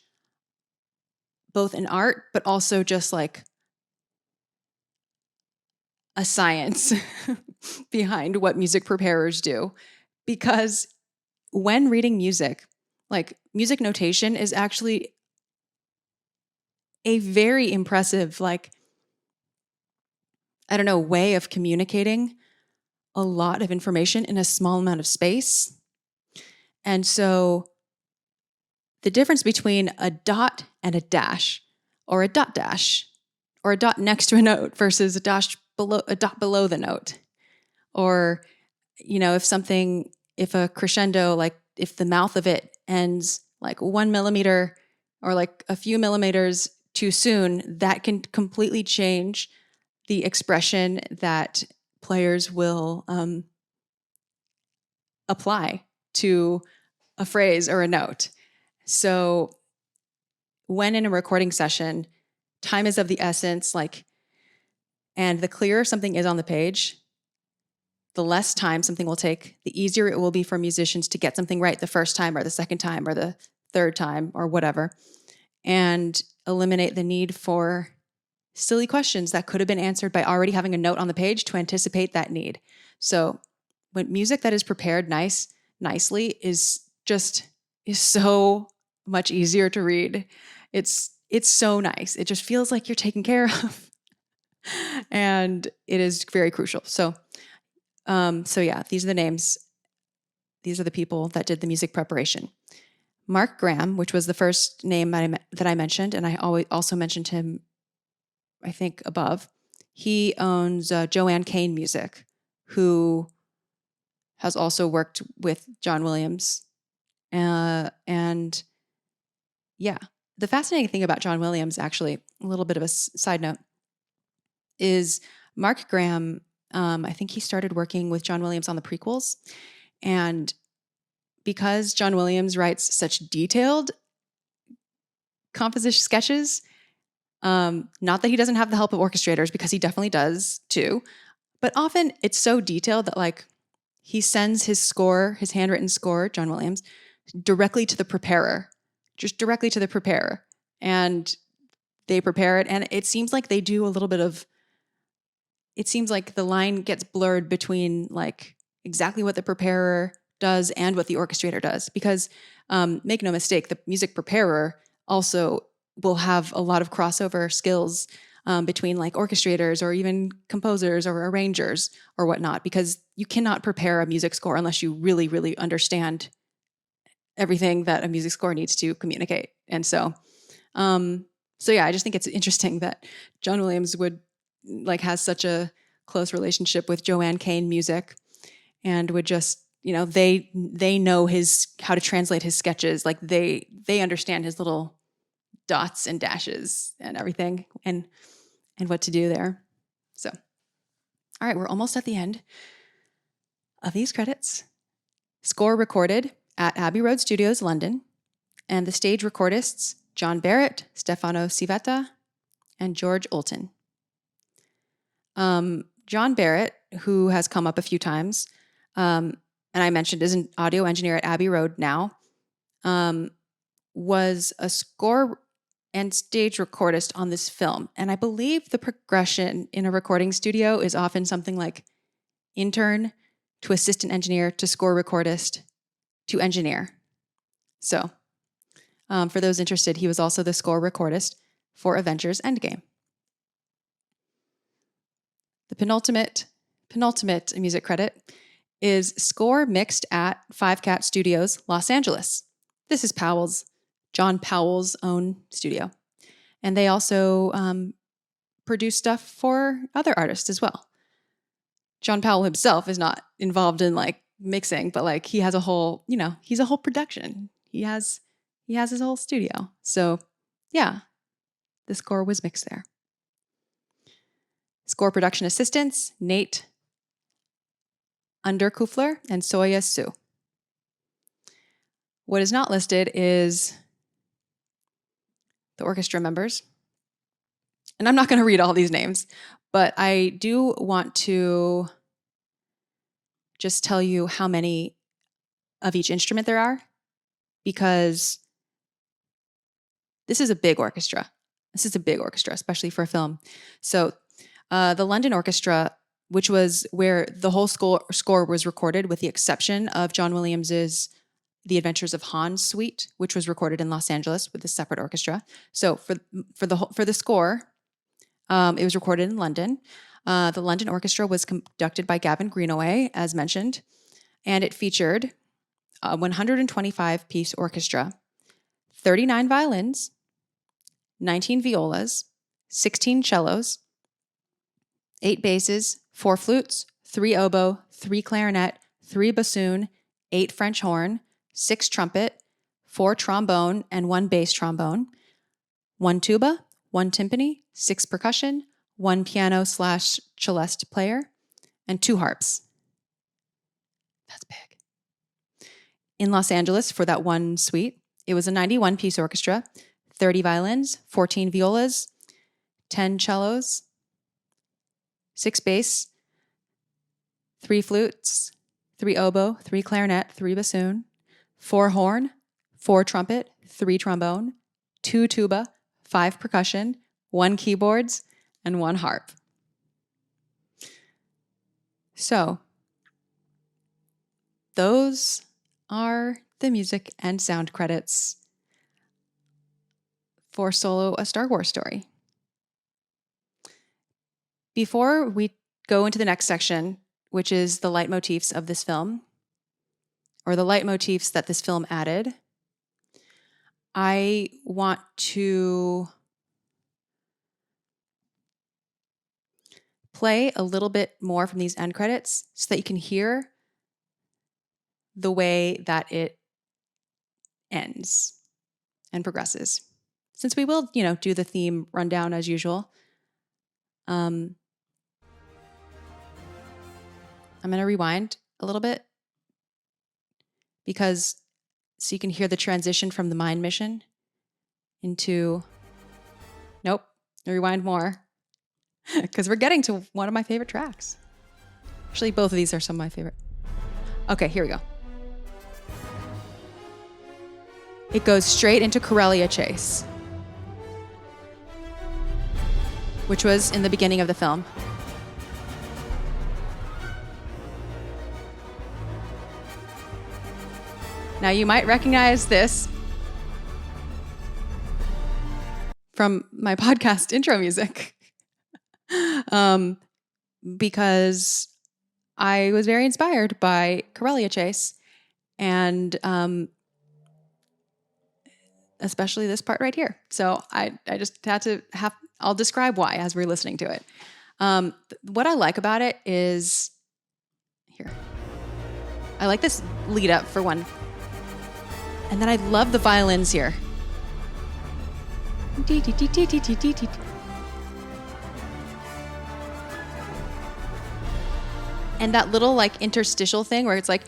Speaker 1: both an art, but also just like a science behind what music preparers do. Because when reading music, like, music notation is actually a very impressive, like, way of communicating a lot of information in a small amount of space. And so the difference between a dot and a dash, or a dot dash, or a dot next to a note versus a dot below the note, or, if a crescendo, like if the mouth of it ends like 1 millimeter or like a few millimeters too soon, that can completely change the expression that players will apply to a phrase or a note. So when in a recording session, time is of the essence, and the clearer something is on the page, the less time something will take, the easier it will be for musicians to get something right the first time or the second time or the third time or whatever, and eliminate the need for silly questions that could have been answered by already having a note on the page to anticipate that need. So when music that is prepared nicely is so much easier to read. It's so nice. It just feels like you're taken care of. And it is very crucial. So yeah, these are the names. These are the people that did the music preparation. Mark Graham, which was the first name that I mentioned, and I also mentioned him, I think, above. He owns Joanne Kane Music, who has also worked with John Williams. And yeah, the fascinating thing about John Williams, actually, a little bit of a side note, is Mark Graham, I think he started working with John Williams on the prequels. And because John Williams writes such detailed composition sketches, not that he doesn't have the help of orchestrators, because he definitely does too, but often it's so detailed that like he sends his score, his handwritten score, John Williams, directly to the preparer, just directly to the preparer. And they prepare it. And it seems like they do a little bit of, it seems like the line gets blurred between like exactly what the preparer does and what the orchestrator does. Because make no mistake, the music preparer also will have a lot of crossover skills between like orchestrators or even composers or arrangers or whatnot, because you cannot prepare a music score unless you really, really understand everything that a music score needs to communicate. And so yeah, I just think it's interesting that John Williams has such a close relationship with Joanne Kane Music, and would just, they know how to translate his sketches. Like they understand his little dots and dashes and everything and what to do there. So, all right, we're almost at the end of these credits. Score recorded at Abbey Road Studios, London, and the stage recordists, John Barrett, Stefano Civetta, and George Olton. John Barrett, who has come up a few times, and I mentioned is an audio engineer at Abbey Road now, was a score and stage recordist on this film. And I believe the progression in a recording studio is often something like intern to assistant engineer to score recordist to engineer. So for those interested, he was also the score recordist for Avengers Endgame. The penultimate music credit is score mixed at Five Cat Studios, Los Angeles. This is John Powell's own studio. And they also produce stuff for other artists as well. John Powell himself is not involved in like mixing, but like he has a whole, he's a whole production. He has his whole studio. So yeah, the score was mixed there. Score production assistants, Nate Underkufler and Soya Su. What is not listed is the orchestra members. And I'm not going to read all these names, but I do want to just tell you how many of each instrument there are, because this is a big orchestra. This is a big orchestra, especially for a film. So the London Orchestra, which was where the whole score was recorded, with the exception of John Williams's The Adventures of Hans suite, which was recorded in Los Angeles with a separate orchestra. So for the score, it was recorded in London. The London Orchestra was conducted by Gavin Greenaway, as mentioned, and it featured a 125-piece orchestra, 39 violins, 19 violas, 16 cellos, 8 basses, 4 flutes, 3 oboe, 3 clarinet, 3 bassoon, 8 French horn, 6 trumpet, 4 trombone and 1 bass trombone, 1 tuba, 1 timpani, 6 percussion, 1 piano/celeste player, and 2 harps. That's big. In Los Angeles, for that one suite, it was a 91-piece orchestra, 30 violins, 14 violas, 10 cellos, 6 bass, 3 flutes, 3 oboe, 3 clarinet, 3 bassoon, 4 horn, 4 trumpet, 3 trombone, 2 tuba, 5 percussion, 1 keyboards, and 1 harp. So, those are the music and sound credits for Solo: A Star Wars Story. Before we go into the next section, which is the leitmotifs of this film, or the leitmotifs that this film added, I want to play a little bit more from these end credits so that you can hear the way that it ends and progresses. Since we will, do the theme rundown as usual, I'm going to rewind a little bit so you can hear the transition from the mind mission into, nope, rewind more, because we're getting to one of my favorite tracks. Actually, both of these are some of my favorite. Okay, here we go. It goes straight into Corellia Chase, which was in the beginning of the film. Now you might recognize this from my podcast intro music because I was very inspired by Corellia Chase and especially this part right here. So I just had to I'll describe why as we're listening to it. What I like about it is, here, I like this lead up for one. And then I love the violins here. And that little interstitial thing where it's like,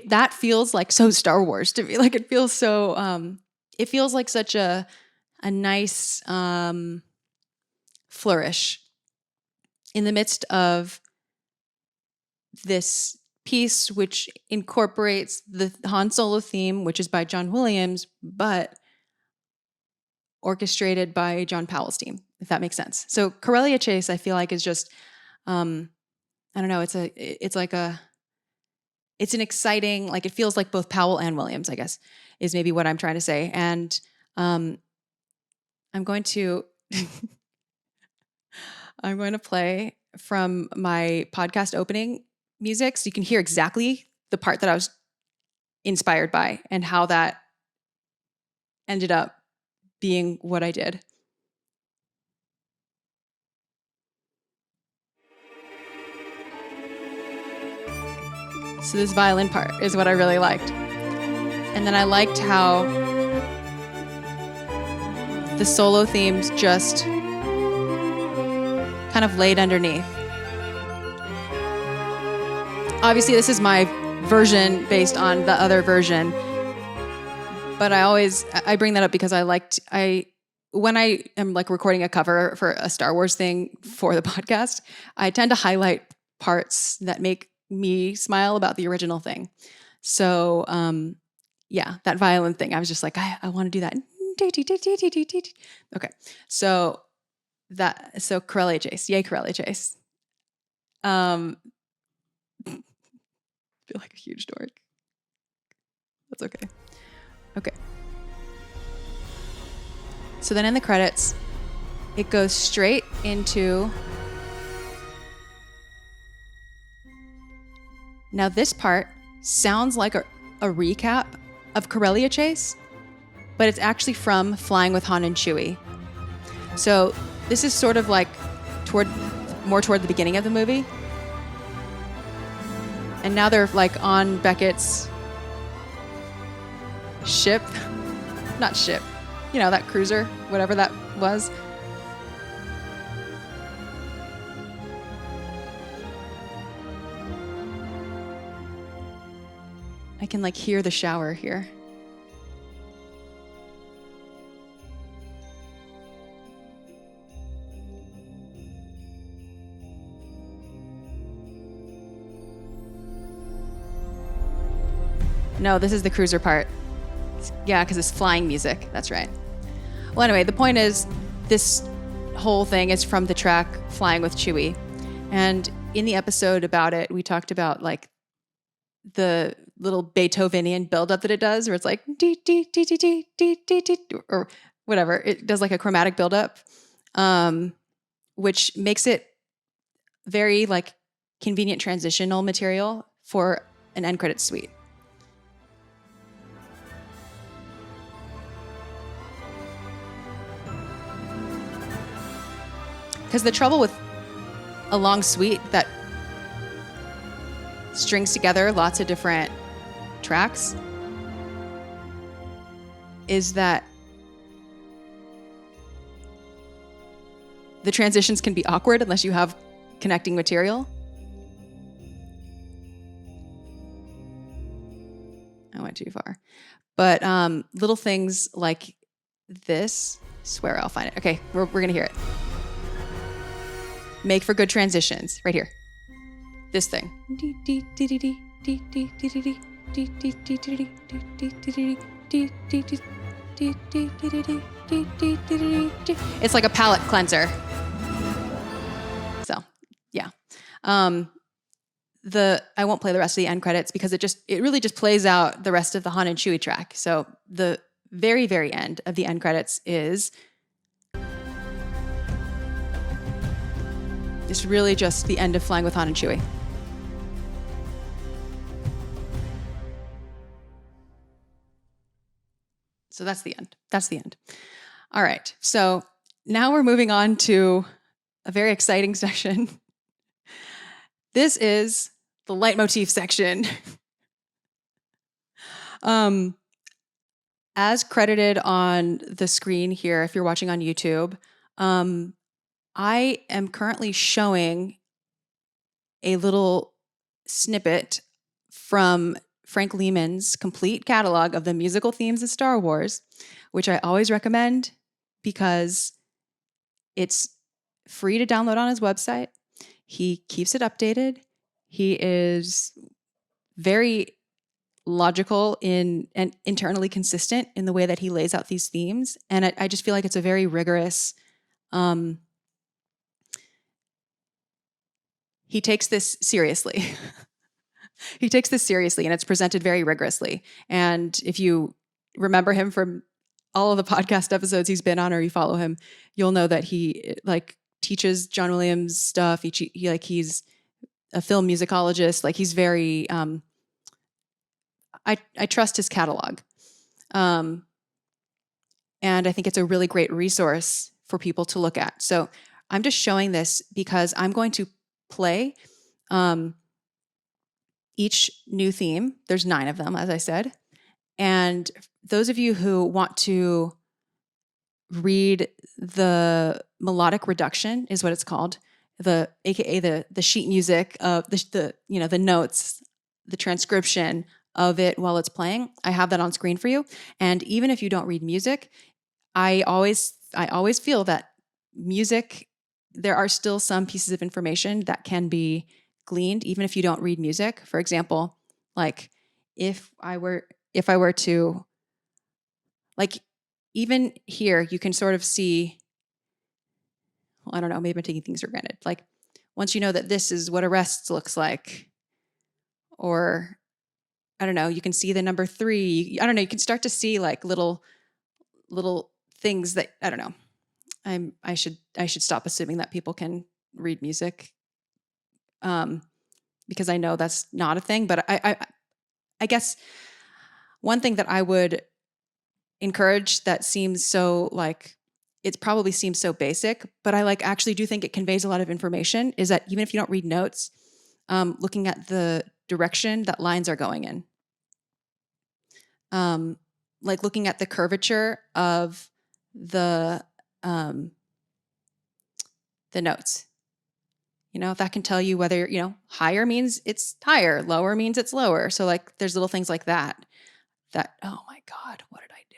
Speaker 1: that feels like so Star Wars to me. It feels so, it feels like such a nice flourish in the midst of this piece, which incorporates the Han Solo theme, which is by John Williams, but orchestrated by John Powell's team, if that makes sense. So Corellia Chase, I feel like, is just, I don't know, it's an exciting, it feels like both Powell and Williams, I guess, is maybe what I'm trying to say. And I'm going to play from my podcast opening music so you can hear exactly the part that I was inspired by and how that ended up being what I did. So this violin part is what I really liked. And then I liked how the solo themes just kind of laid underneath. Obviously, this is my version based on the other version, but I bring that up because when I am recording a cover for a Star Wars thing for the podcast, I tend to highlight parts that make me smile about the original thing. So, yeah, that violin thing, I was just like, I want to do that. Okay, so Corellia Chase, yay Corellia Chase. I feel like a huge dork. That's okay. Okay. So then in the credits, it goes straight into... Now this part sounds like a recap of Corellia Chase, but it's actually from Flying with Han and Chewie. So this is sort of more toward the beginning of the movie. And now they're on Beckett's ship. Not ship. That cruiser, whatever that was. I can hear the shower here. No, this is the cruiser part. Yeah, because it's flying music. That's right. Well, anyway, the point is this whole thing is from the track Flying with Chewie. And in the episode about it, we talked about like the little Beethovenian buildup that it does, where it's like dee, dee, dee, dee, dee, dee, dee, dee, or whatever. It does like a chromatic buildup, which makes it very like convenient transitional material for an end credits suite. Because the trouble with a long suite that strings together lots of different tracks is that the transitions can be awkward unless you have connecting material. I went too far. But little things like this, swear I'll find it. Okay, we're going to hear it. Make for good transitions, right here. This thing. It's like a palate cleanser. So, yeah. I won't play the rest of the end credits because it really just plays out the rest of the Han and Chewie track. So the very, very end of the end credits is it's really just the end of Flying with Han and Chewie. So that's the end. That's the end. All right. So now we're moving on to a very exciting section. This is the leitmotif section. As credited on the screen here, if you're watching on YouTube, I am currently showing a little snippet from Frank Lehman's complete catalog of the musical themes of Star Wars, which I always recommend because it's free to download on his website. He keeps it updated. He is very logical and internally consistent in the way that he lays out these themes. And I just feel like it's a very rigorous, he takes this seriously. He takes this seriously and it's presented very rigorously. And if you remember him from all of the podcast episodes he's been on, or you follow him, you'll know that he like teaches John Williams stuff. He's a film musicologist. Like he's very, I trust his catalog. And I think it's a really great resource for people to look at. So I'm just showing this because I'm going to play each new theme. There's 9 of them, as I said. And those of you who want to read the melodic reduction is what it's called, AKA the sheet music of the notes, the transcription of it while it's playing. I have that on screen for you. And even if you don't read music, I always feel that music, there are still some pieces of information that can be gleaned even if you don't read music. For example, like if I were to, like, even here you can sort of see, well, I don't know, maybe I'm taking things for granted. Like once you know that this is what arrests looks like, or I don't know, you can see the number 3. I don't know, you can start to see like little things that, I don't know. I should stop assuming that people can read music. Because I know that's not a thing, but I guess one thing that I would encourage that seems so like, it probably seems so basic, but I like actually do think it conveys a lot of information, is that even if you don't read notes, looking at the direction that lines are going in. Like looking at the curvature of the notes. That can tell you whether, higher means it's higher, lower means it's lower. So like there's little things like that, oh my God, what did I do?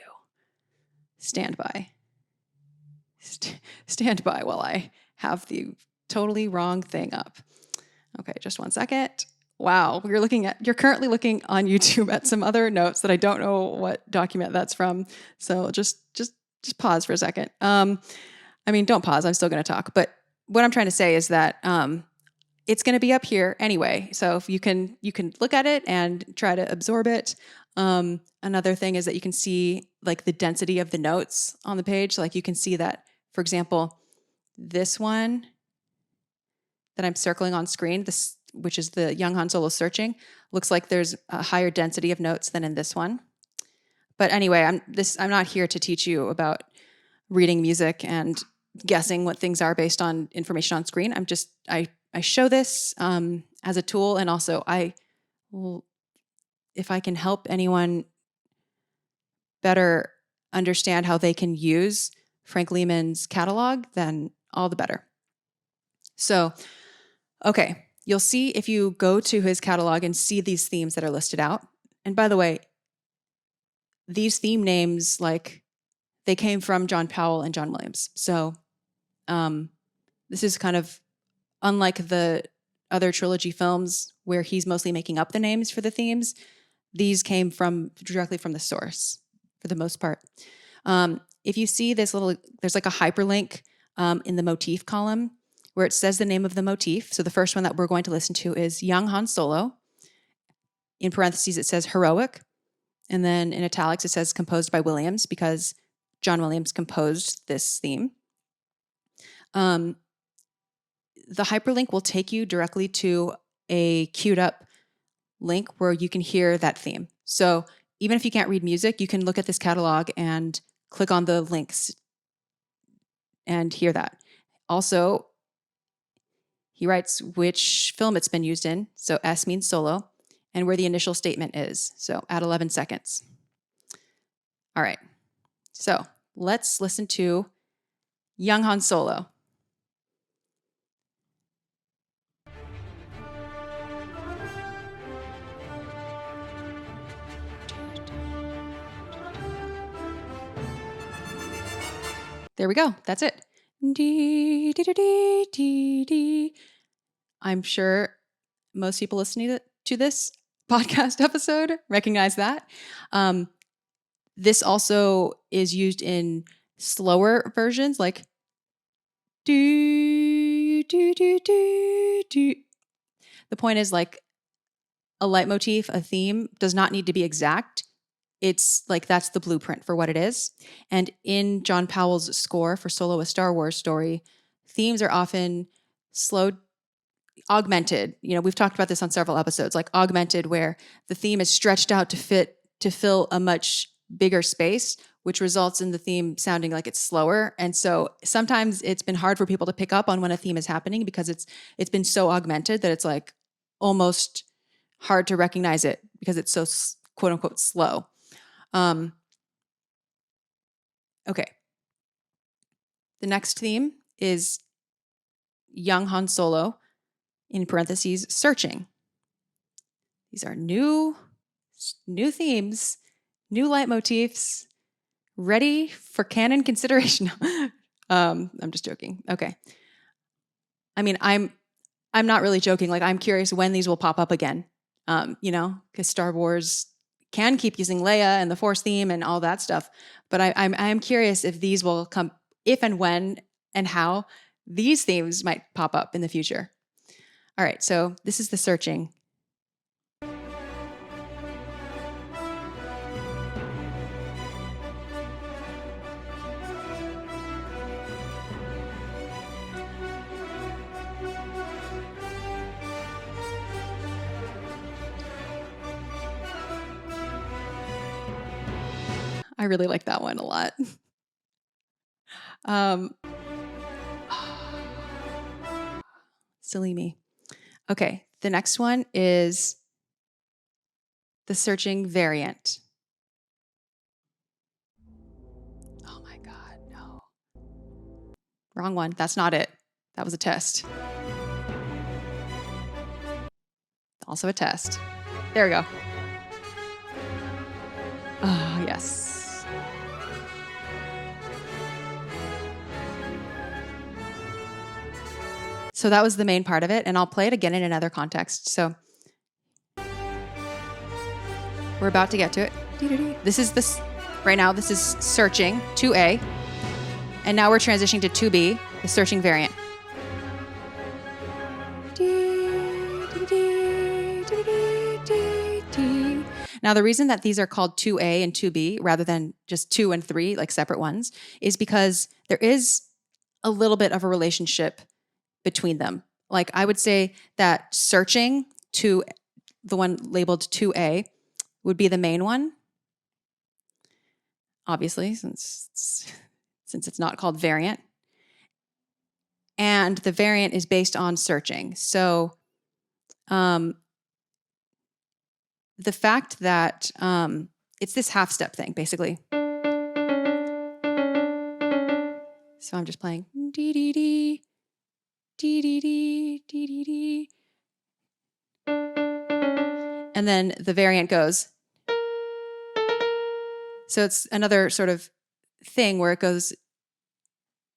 Speaker 1: Stand by. Stand by while I have the totally wrong thing up. Okay, just one second. Wow, you're currently looking on YouTube at some other notes that I don't know what document that's from. So just pause for a second. I mean, don't pause. I'm still going to talk. But what I'm trying to say is that it's going to be up here anyway. So if you can look at it and try to absorb it. Another thing is that you can see like the density of the notes on the page. Like you can see that, for example, this one that I'm circling on screen, which is the Young Han Solo searching, looks like there's a higher density of notes than in this one. But anyway, I'm not here to teach you about reading music and guessing what things are based on information on screen. I show this as a tool, and also if I can help anyone better understand how they can use Frank Lehman's catalog, then all the better. So, okay, you'll see if you go to his catalog and see these themes that are listed out. And by the way, these theme names, like, they came from John Powell and John Williams. So this is kind of unlike the other trilogy films where he's mostly making up the names for the themes. These came directly from the source for the most part. If you see there's like a hyperlink in the motif column where it says the name of the motif. So the first one that we're going to listen to is Young Han Solo. In parentheses, it says heroic. And then in italics, it says composed by Williams because John Williams composed this theme. The hyperlink will take you directly to a queued up link where you can hear that theme. So even if you can't read music, you can look at this catalog and click on the links and hear that. Also, he writes which film it's been used in. So S means solo, and where the initial statement is. So at 11 seconds. All right. So let's listen to Young Han Solo. There we go. That's it. Dee, dee, dee, dee, dee, dee. I'm sure most people listening to this podcast episode recognize that. This also is used in slower versions, like do, do, do, do, do. The point is, like, a leitmotif, a theme, does not need to be exact. It's like that's the blueprint for what it is. And in John Powell's score for Solo: A Star Wars Story, themes are often augmented. You know, we've talked about this on several episodes, like augmented, where the theme is stretched out to fill a much bigger space, which results in the theme sounding like it's slower. And so sometimes it's been hard for people to pick up on when a theme is happening because it's been so augmented that it's like almost hard to recognize it because it's so quote unquote slow. Okay. The next theme is Young Han Solo, in parentheses, searching. These are new themes, new leitmotifs, ready for canon consideration. I'm just joking. Okay. I mean, I'm not really joking. Like, I'm curious when these will pop up again. Because Star Wars can keep using Leia and the Force theme and all that stuff. But I'm curious if these will come, if and when and how these themes might pop up in the future. All right, so this is the searching. I really like that one a lot. Silly me. Okay, the next one is the searching variant. Oh my God, no. Wrong one. That's not it. That was a test. Also a test. There we go. Ah, yes. So that was the main part of it, and I'll play it again in another context. So We're about to get to it. This is this right now. This is searching 2A, and now we're transitioning to 2B, the searching variant. Now, the reason that these are called 2A and 2B rather than just 2 and 3, like separate ones, is because there is a little bit of a relationship between them. Like I would say that searching to the one labeled 2A would be the main one, obviously, since it's not called variant. And the variant is based on searching. So the fact that it's this half step thing, basically. So I'm just playing dee dee dee, dee dee dee, dee dee dee. And then the variant goes. So it's another sort of thing where it goes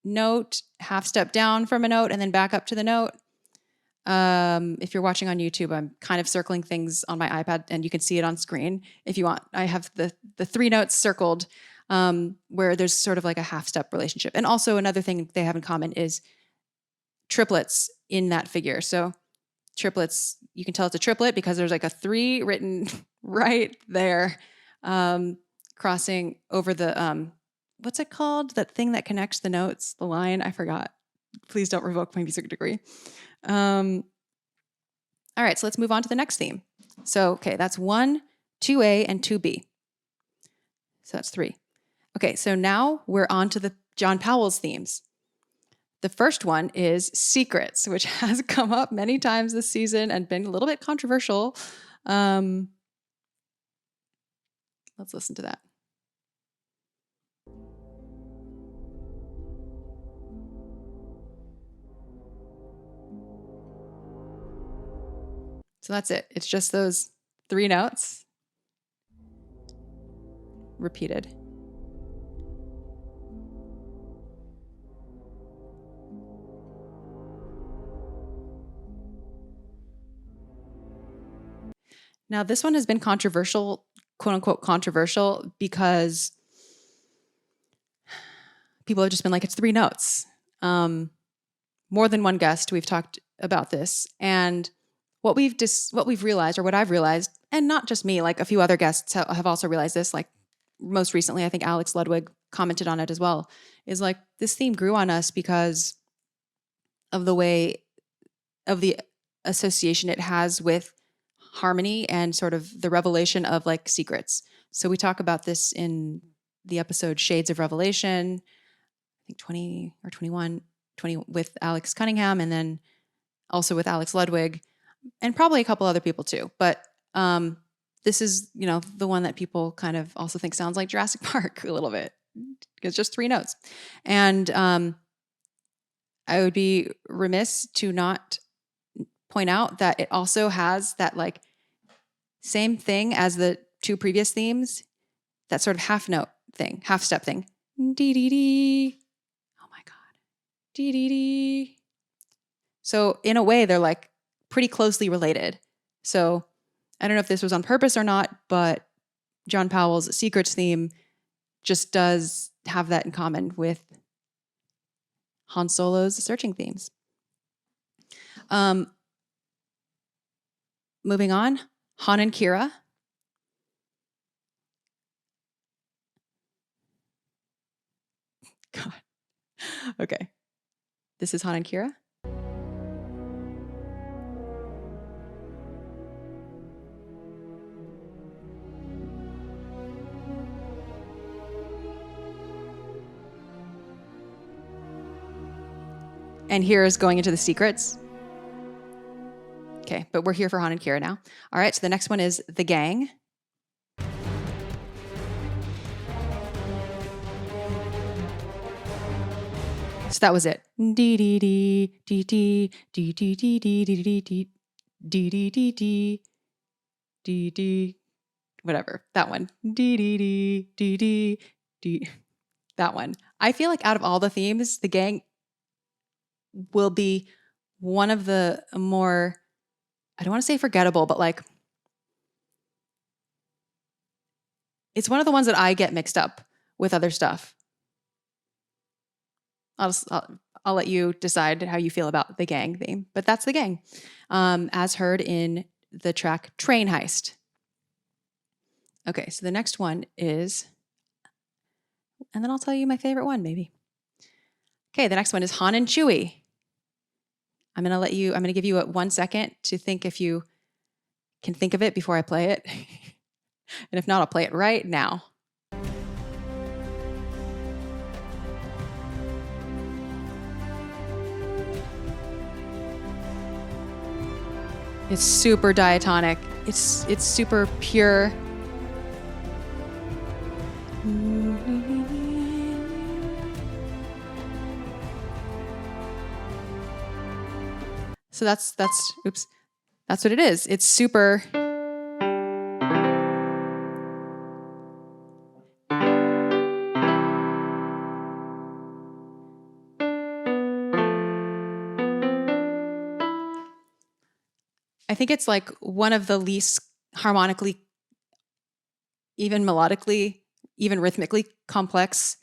Speaker 1: note, half step down from a note, and then back up to the note. If you're watching on YouTube, I'm kind of circling things on my iPad, and you can see it on screen if you want. I have the 3 notes circled where there's sort of like a half step relationship. And also another thing they have in common is triplets in that figure. So triplets, you can tell it's a triplet because there's like a 3 written right there, crossing over the, what's it called? That thing that connects the notes, the line, I forgot. Please don't revoke my music degree. All right, so let's move on to the next theme. So, okay, that's 1, 2A, and 2B. So that's 3. Okay, so now we're on to the John Powell's themes. The first one is secrets, which has come up many times this season and been a little bit controversial. Let's listen to that. So that's it. It's just those 3 notes repeated. Now, this one has been controversial, quote unquote controversial, because people have just been like, it's 3 notes. More than one guest, we've talked about this. And what we've realized, or what I've realized, and not just me, like a few other guests have also realized this, like most recently, I think Alex Ludwig commented on it as well, is like this theme grew on us because of the way of the association it has with harmony and sort of the revelation of like secrets. So we talk about this in the episode Shades of Revelation, I think 20 or 21, 20 with Alex Cunningham, and then also with Alex Ludwig, and probably a couple other people too. But this is, the one that people kind of also think sounds like Jurassic Park a little bit. It's just 3 notes. And I would be remiss to not point out that it also has that like same thing as the 2 previous themes, that sort of half note thing, half step thing. Dee dee dee. Oh my God. Dee dee dee. So in a way, they're like pretty closely related. So I don't know if this was on purpose or not, but John Powell's Secrets theme just does have that in common with Han Solo's searching themes. Moving on, Han and Kira. God. Okay. This is Han and Kira. And here is going into the secrets. Okay, but we're here for Han and Kira now. All right, so the next one is The Gang. So that was it. Dee dee dee dee dee dee dee dee dee dee dee dee dee dee dee dee dee dee, whatever, that one. Dee dee dee dee dee dee, that one. I feel like out of all the themes, The Gang will be one of the more, I don't want to say forgettable, but like It's one of the ones that I get mixed up with other stuff. I'll let you decide how you feel about the gang theme, but that's the gang, as heard in the track Train Heist. Okay, so the next one is, and then I'll tell you my favorite one, maybe. Okay, the next one is Han and Chewie. I'm going to give you 1 second to think if you can think of it before I play it. And if not, I'll play it right now. It's super diatonic. It's super pure. So that's what it is. It's super. I think it's like one of the least harmonically, even melodically, even rhythmically complex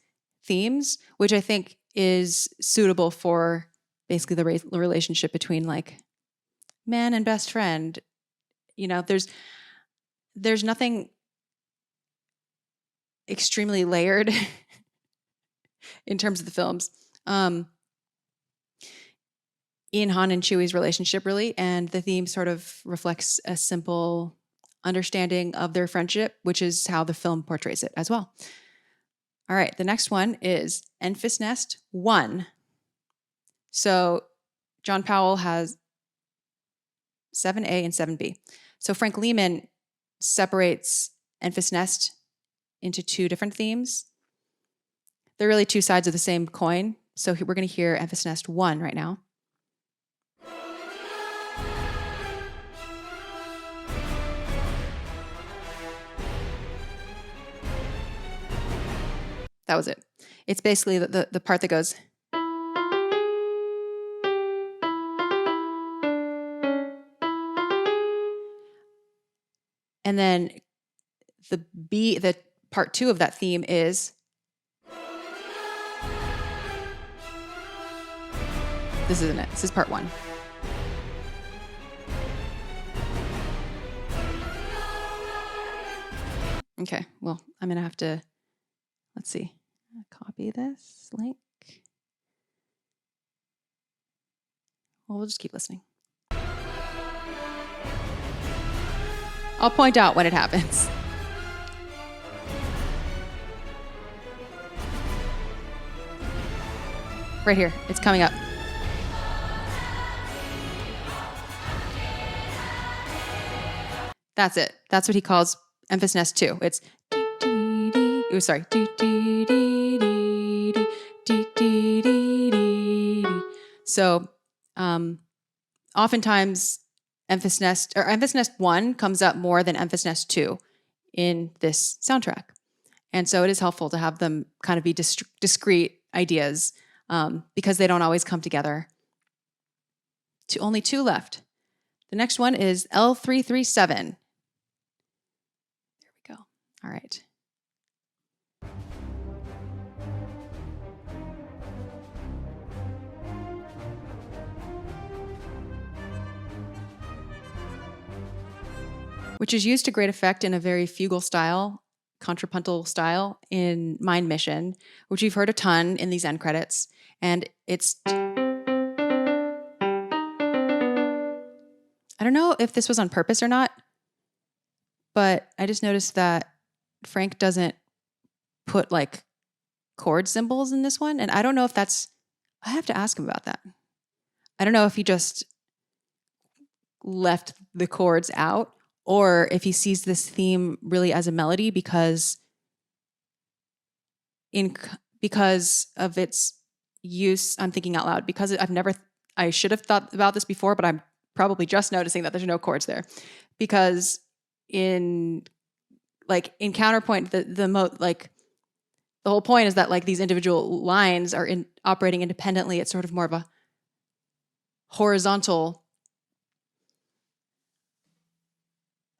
Speaker 1: themes, which I think is suitable for basically the relationship between like man and best friend. You know, there's nothing extremely layered in terms of the films. In Han and Chewie's relationship, really, and the theme sort of reflects a simple understanding of their friendship, which is how the film portrays it as well. All right, the next one is Enfys Nest 1. So John Powell has 7A and 7B. So Frank Lehman separates Enfys Nest into two different themes. They're really two sides of the same coin. So we're going to hear Enfys Nest 1 right now. That was it. It's basically the part that goes. And then the part 2 of that theme is. This isn't it. This is part 1. Okay, well, I'm going to have to, let's see, copy this link. Well, we'll just keep listening. I'll point out when it happens. Right here, it's coming up. That's it. That's what he calls Enfys Nest 2. It's oh, sorry. So, oftentimes Enfys Nest 1 comes up more than Enfys Nest 2 in this soundtrack. And so it is helpful to have them kind of be discrete ideas because they don't always come together. Only 2 left. The next one is L337. There we go. All right. Which is used to great effect in a very fugal style, contrapuntal style in Mind Mission, which we've heard a ton in these end credits. And it's, I don't know if this was on purpose or not, but I just noticed that Frank doesn't put like chord symbols in this one. And I don't know if I have to ask him about that. I don't know if he just left the chords out, or if he sees this theme really as a melody because of its use. I'm thinking out loud because I should have thought about this before, but I'm probably just noticing that there's no chords there, because in counterpoint, the whole point is that like these individual lines are operating independently. It's sort of more of a horizontal.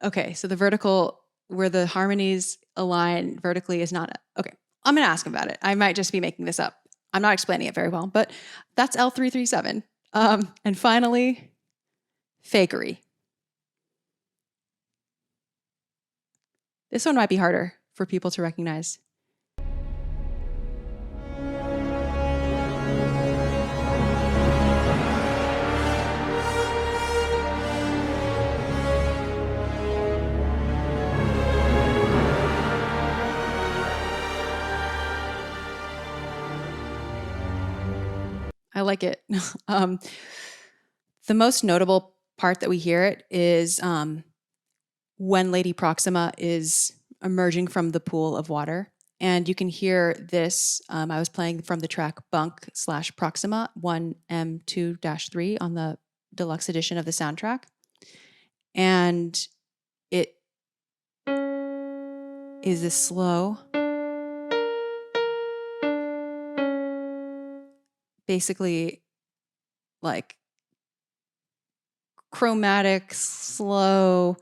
Speaker 1: Okay, so the vertical where the harmonies align vertically is not okay. I'm going to ask him about it. I might just be making this up. I'm not explaining it very well, but that's L337. And finally, fakery. This one might be harder for people to recognize. I like it. The most notable part that we hear it is when Lady Proxima is emerging from the pool of water. And you can hear this. I was playing from the track Bunk/Proxima 1M2-3 on the deluxe edition of the soundtrack. And it is this slow, basically like chromatic, slow,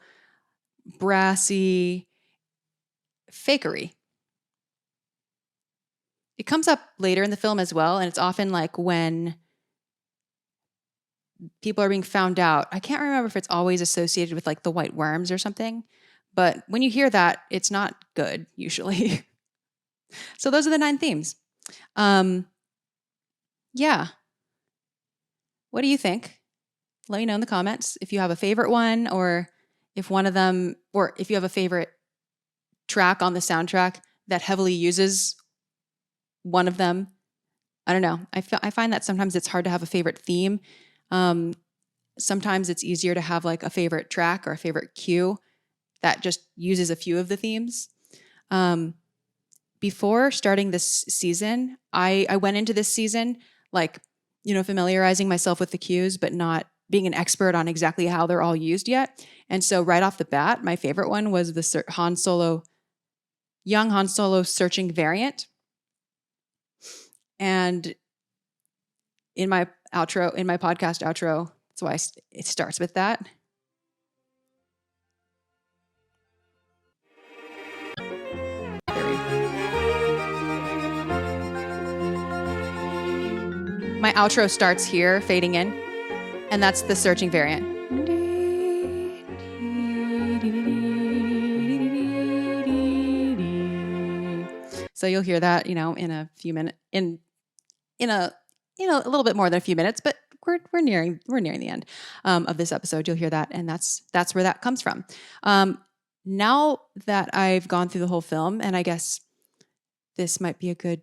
Speaker 1: brassy fakery. It comes up later in the film as well, and it's often like when people are being found out. I can't remember if it's always associated with like the white worms or something, but when you hear that, it's not good usually. So those are the 9 themes. Yeah. What do you think? Let me know in the comments if you have a favorite one, or if one of them, or if you have a favorite track on the soundtrack that heavily uses one of them. I don't know. I find that sometimes it's hard to have a favorite theme. Sometimes it's easier to have like a favorite track or a favorite cue that just uses a few of the themes. Before starting this season, I went into this season like, familiarizing myself with the cues, but not being an expert on exactly how they're all used yet. And so right off the bat, my favorite one was the young Han Solo searching variant. And in my podcast outro, that's why it starts with that. My outro starts here, fading in, and that's the searching variant. So you'll hear that, in a few minutes, in a little bit more than a few minutes, but we're nearing the end of this episode. You'll hear that, and that's where that comes from. Now that I've gone through the whole film, and I guess this might be a good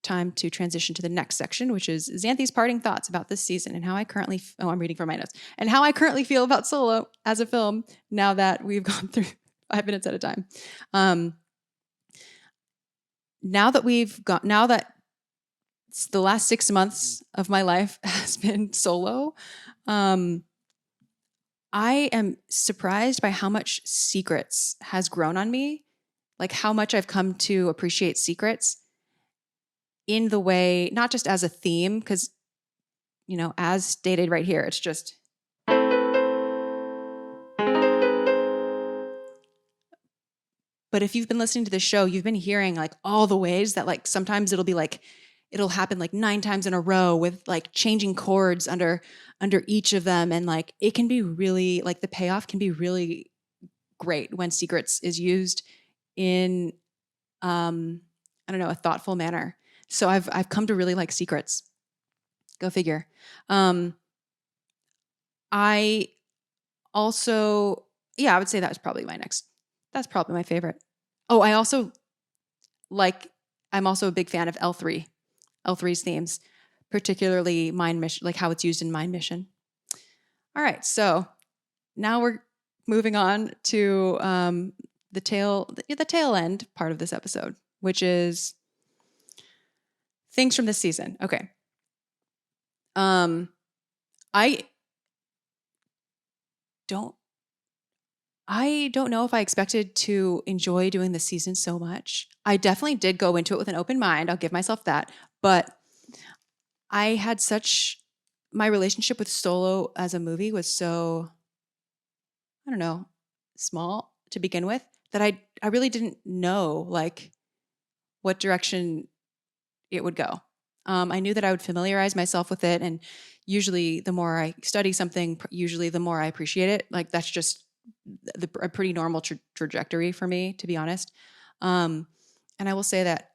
Speaker 1: time to transition to the next section, which is Xanthe's parting thoughts about this season and how I currently, I'm reading from my notes, and how I currently feel about Solo as a film now that we've gone through 5 minutes at a time. Now that the last 6 months of my life has been Solo, I am surprised by how much Secrets has grown on me, like how much I've come to appreciate Secrets in the way, not just as a theme, because, as stated right here, it's just. But if you've been listening to the show, you've been hearing like all the ways that like sometimes it'll happen like 9 times in a row with like changing chords under each of them. And like, it can be really like the payoff can be really great when Secrets is used in, a thoughtful manner. So I've come to really like Secrets. Go figure. I also, I would say that's probably that's probably my favorite. Oh, I'm also a big fan of L3's themes, particularly Mind Mission, like how it's used in Mind Mission. All right, so now we're moving on to the tail end part of this episode, which is things from this season. Okay. I don't know if I expected to enjoy doing this season so much. I definitely did go into it with an open mind. I'll give myself that. But I had my relationship with Solo as a movie was so, small to begin with, that I really didn't know like what direction it would go. I knew that I would familiarize myself with it, and usually the more I study something, usually the more I appreciate it. Like that's just a pretty normal trajectory for me, to be honest. And I will say that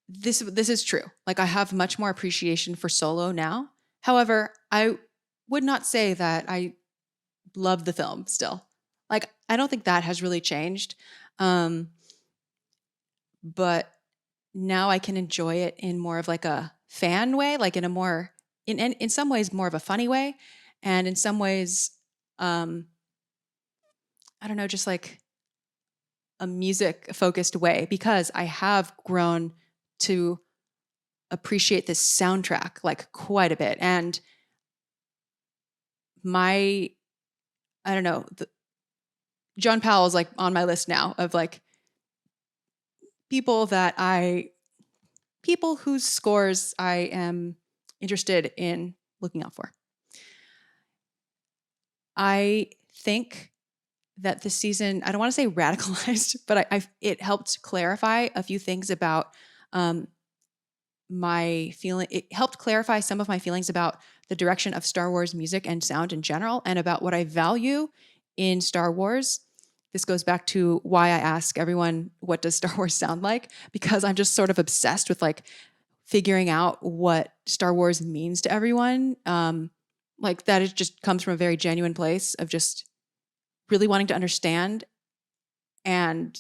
Speaker 1: this is true. Like I have much more appreciation for solo now. However, I would not say that I love the film still. Like I don't think that has really changed. But now I can enjoy it in more of like a fan way, like in a more in some ways more of a funny way, and in some ways I don't know, just like a music focused way, because I have grown to appreciate this soundtrack like quite a bit. And I don't know, John Powell is like on my list now of like people whose scores I am interested in looking out for. I think that this season, I don't want to say radicalized, but it helped clarify a few things about my feeling. It helped clarify some of my feelings about the direction of Star Wars music and sound in general, and about what I value in Star Wars. This goes back to why I ask everyone, what does Star Wars sound like? Because I'm just sort of obsessed with like figuring out what Star Wars means to everyone. Like that, it just comes from a very genuine place of just really wanting to understand. And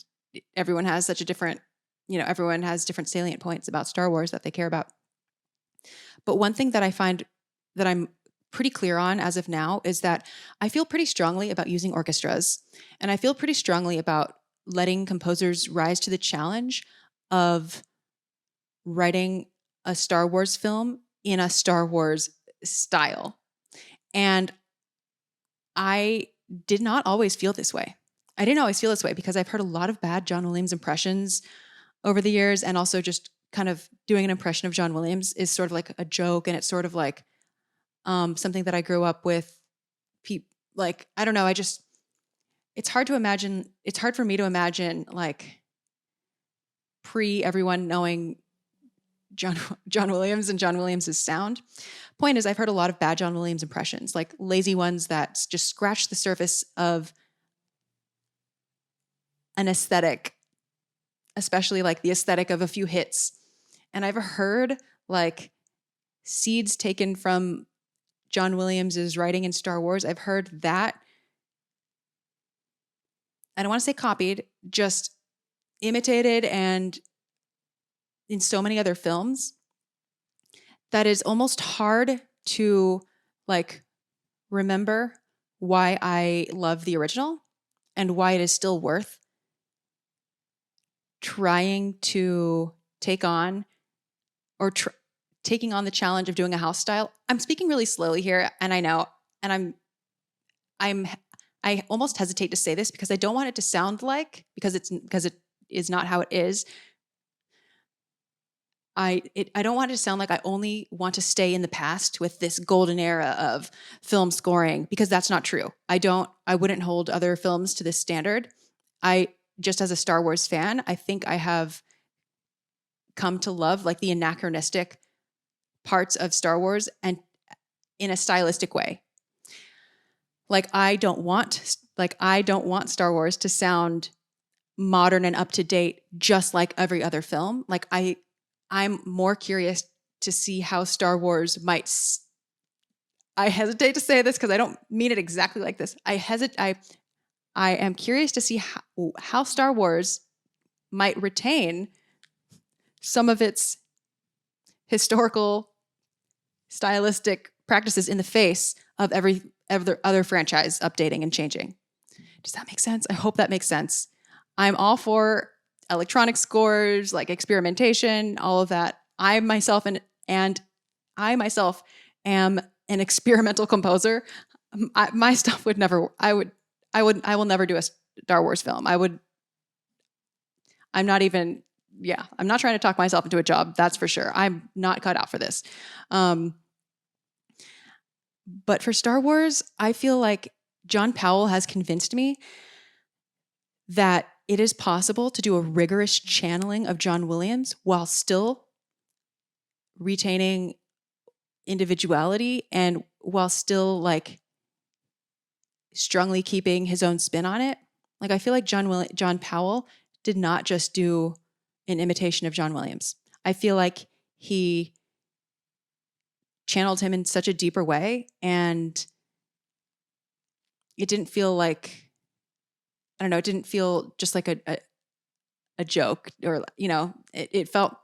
Speaker 1: everyone has such a different, everyone has different salient points about Star Wars that they care about. But one thing that I find that I'm pretty clear on as of now is that I feel pretty strongly about using orchestras. And I feel pretty strongly about letting composers rise to the challenge of writing a Star Wars film in a Star Wars style. And I did not always feel this way. I didn't always feel this way because I've heard a lot of bad John Williams impressions over the years, and also just kind of doing an impression of John Williams is sort of like a joke, and it's sort of like something that I grew up with. Like, I don't know, it's hard to imagine, it's hard for me to imagine like everyone knowing John Williams and John Williams' sound. Point is, I've heard a lot of bad John Williams impressions, like lazy ones that just scratch the surface of an aesthetic, especially like the aesthetic of a few hits. And I've heard like seeds taken from John Williams' writing in Star Wars. I've heard that, I don't want to say copied, just imitated and in so many other films that is almost hard to like remember why I love the original and why it is still worth trying to take on, or taking on the challenge of doing a house style. I'm speaking really slowly here, and I know, and I almost hesitate to say this because I don't want it to sound like, because it is not how it is. I don't want it to sound like I only want to stay in the past with this golden era of film scoring, because that's not true. I wouldn't hold other films to this standard. Just as a Star Wars fan, I think I have come to love like the anachronistic parts of Star Wars, and in a stylistic way. Like I don't want Star Wars to sound modern and up to date just like every other film. Like I'm more curious to see how Star Wars might I hesitate to say this because I don't mean it exactly like this. I am curious to see how Star Wars might retain some of its historical stylistic practices in the face of every other franchise updating and changing. Does that make sense? I hope that makes sense. I'm all for electronic scores, like experimentation, all of that. I myself am an experimental composer. My stuff would never. I will never do a Star Wars film. I'm not even. Yeah, I'm not trying to talk myself into a job. That's for sure. I'm not cut out for this. But for Star Wars, I feel like John Powell has convinced me that it is possible to do a rigorous channeling of John Williams while still retaining individuality and while still like strongly keeping his own spin on it. Like I feel like John Powell did not just do an imitation of John Williams. I feel like he channeled him in such a deeper way, and it didn't feel like, I don't know, it didn't feel just like a joke, or, you know, it felt,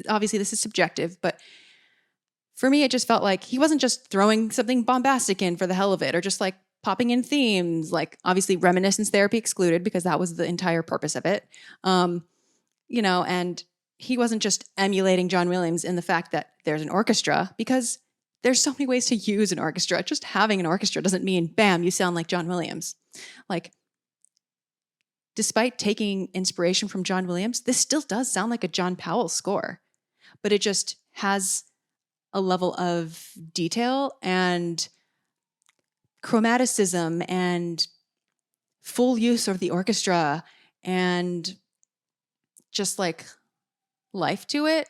Speaker 1: obviously this is subjective, but for me, it just felt like he wasn't just throwing something bombastic in for the hell of it, or just like popping in themes, like obviously reminiscence therapy excluded because that was the entire purpose of it. You know, and he wasn't just emulating John Williams in the fact that there's an orchestra, because there's so many ways to use an orchestra. Just having an orchestra doesn't mean, bam, you sound like John Williams. Like, despite taking inspiration from John Williams, this still does sound like a John Powell score, but it just has a level of detail and chromaticism and full use of the orchestra and just like life to it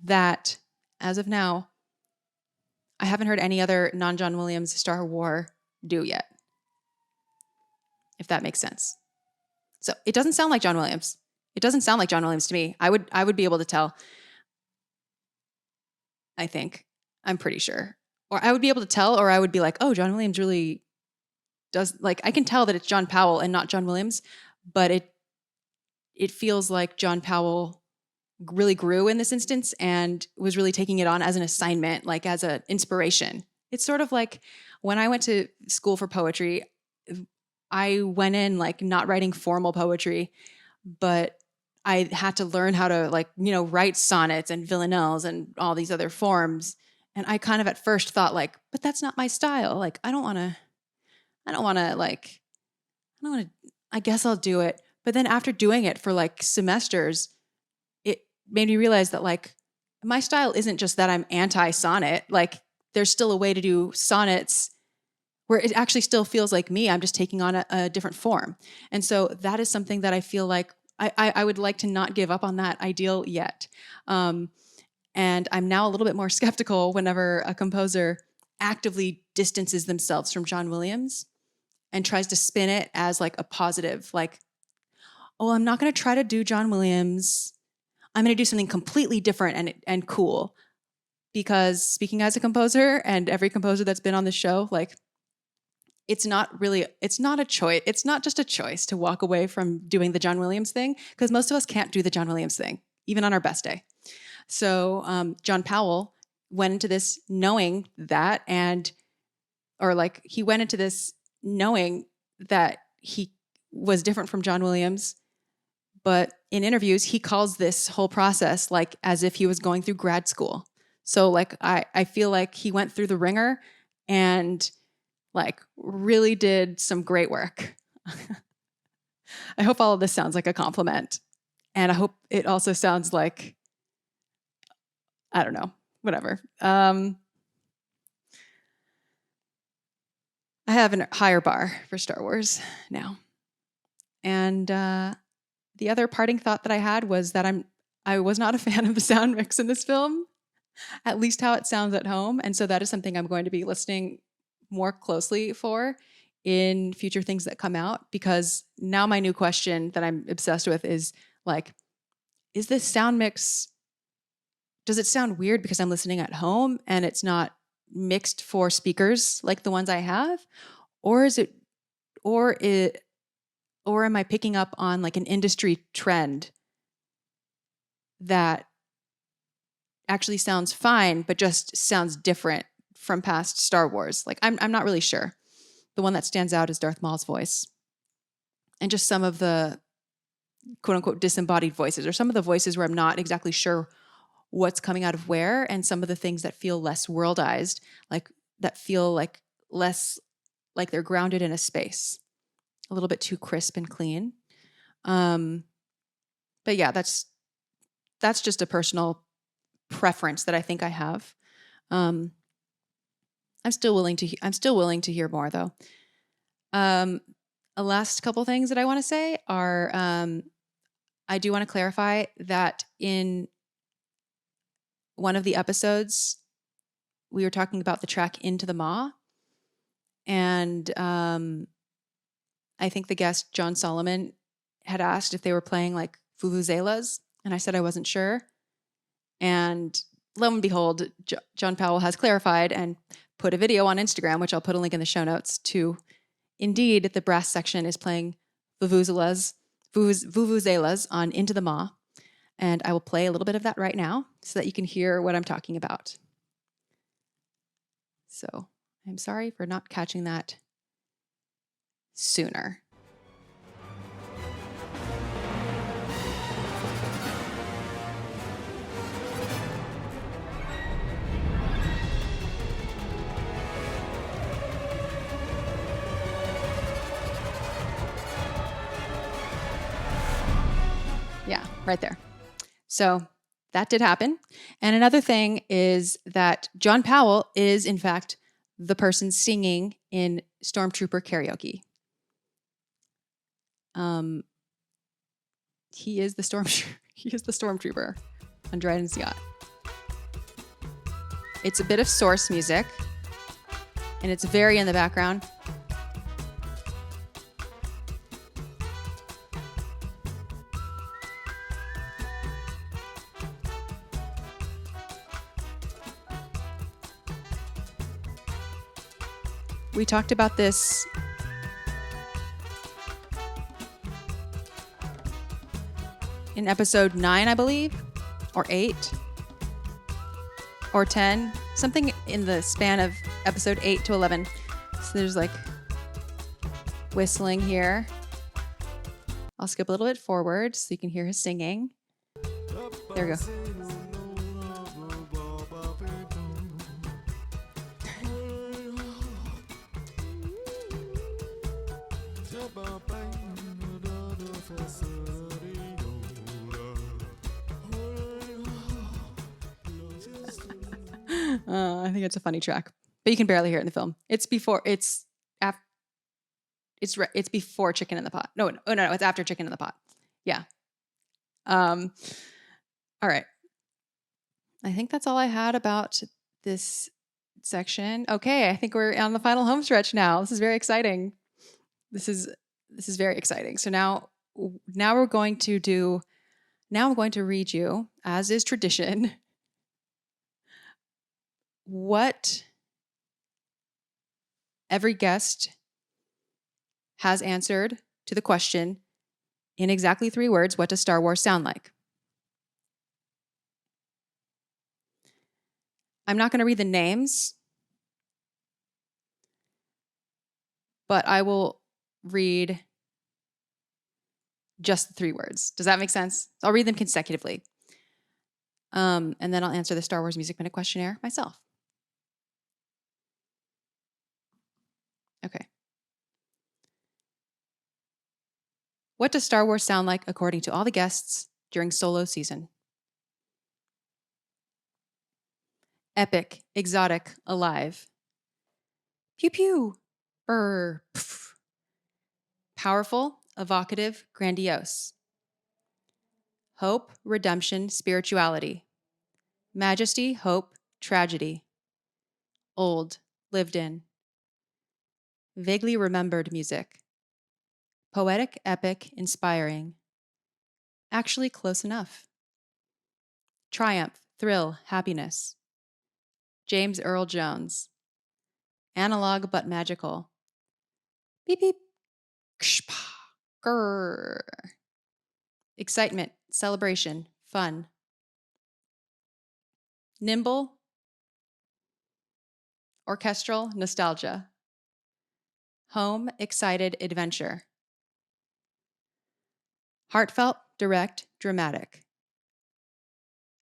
Speaker 1: that, as of now, I haven't heard any other non-John Williams Star War do yet, if that makes sense. So it doesn't sound like John Williams. It doesn't sound like John Williams to me. I would be able to tell. I think. I'm pretty sure. Or I would be able to tell, or I would be like, oh, John Williams really does, like, I can tell that it's John Powell and not John Williams, but it feels like John Powell really grew in this instance and was really taking it on as an assignment, like as an inspiration. It's sort of like when I went to school for poetry, I went in like not writing formal poetry, but I had to learn how to, like, you know, write sonnets and villanelles and all these other forms. And I kind of at first thought like, but that's not my style. Like, I guess I'll do it. But then after doing it for like semesters, it made me realize that like my style isn't just that I'm anti-sonnet. Like, there's still a way to do sonnets where it actually still feels like me. I'm just taking on a different form. And so that is something that I feel like I would like to not give up on that ideal yet. And I'm now a little bit more skeptical whenever a composer actively distances themselves from John Williams and tries to spin it as like a positive, like, oh, I'm not going to try to do John Williams. I'm going to do something completely different and cool. Because speaking as a composer, and every composer that's been on the show, like, it's not a choice. It's not just a choice to walk away from doing the John Williams thing, because most of us can't do the John Williams thing, even on our best day. So John Powell went into this knowing that, he went into this knowing that he was different from John Williams. But in interviews, he calls this whole process like as if he was going through grad school. So like I feel like he went through the ringer and like really did some great work. I hope all of this sounds like a compliment. And I hope it also sounds like, I don't know, whatever. I have a higher bar for Star Wars now. And the other parting thought that I had was that I was not a fan of the sound mix in this film, at least how it sounds at home. And so that is something I'm going to be listening more closely for in future things that come out, because now my new question that I'm obsessed with is like, is this sound mix, does it sound weird because I'm listening at home and it's not mixed for speakers like the ones I have? Or am I picking up on like an industry trend that actually sounds fine, but just sounds different from past Star Wars? Like, I'm not really sure. The one that stands out is Darth Maul's voice, and just some of the quote unquote disembodied voices, or some of the voices where I'm not exactly sure what's coming out of where, and some of the things that feel less worldized, like that feel like less like they're grounded in a space, a little bit too crisp and clean. But yeah, that's just a personal preference that I think I have. I'm still willing to hear more though. A last couple things that I want to say are I do want to clarify that in one of the episodes we were talking about the track Into the Maw, and I think the guest John Solomon had asked if they were playing like vuvuzelas, and I said I wasn't sure. And lo and behold, John Powell has clarified and put a video on Instagram, which I'll put a link in the show notes to. Indeed, the brass section is playing vuvuzelas on Into the Maw. And I will play a little bit of that right now so that you can hear what I'm talking about. So I'm sorry for not catching that sooner. Yeah, right there. So that did happen. And another thing is that John Powell is, in fact, the person singing in Stormtrooper karaoke. He is the stormtrooper on Dryden's yacht. It's a bit of source music, and it's very in the background. We talked about this in episode 9, I believe, or 8, or 10, something in the span of episode 8 to 11. So there's like whistling here. I'll skip a little bit forward so you can hear his singing. There we go. I think it's a funny track, but you can barely hear it in the film. It's before Chicken in the Pot. No, it's after Chicken in the Pot. Yeah. All right. I think that's all I had about this section. Okay, I think we're on the final home stretch now. This is very exciting. This is very exciting. So now I'm going to read you, as is tradition, what every guest has answered to the question in exactly 3 words. What does Star Wars sound like? I'm not going to read the names, but I will read just the 3 words. Does that make sense? I'll read them consecutively. And then I'll answer the Star Wars Music Minute questionnaire myself. Okay. What does Star Wars sound like according to all the guests during Solo season? Epic, exotic, alive. Pew pew. Brr. Pff. Powerful, evocative, grandiose. Hope, redemption, spirituality. Majesty, hope, tragedy. Old, lived in. Vaguely remembered music. Poetic, epic, inspiring. Actually close enough. Triumph, thrill, happiness. James Earl Jones. Analog but magical. Beep beep. Kshpa. Grrr. Excitement, celebration, fun. Nimble. Orchestral, nostalgia. Home, excited, adventure. Heartfelt, direct, dramatic.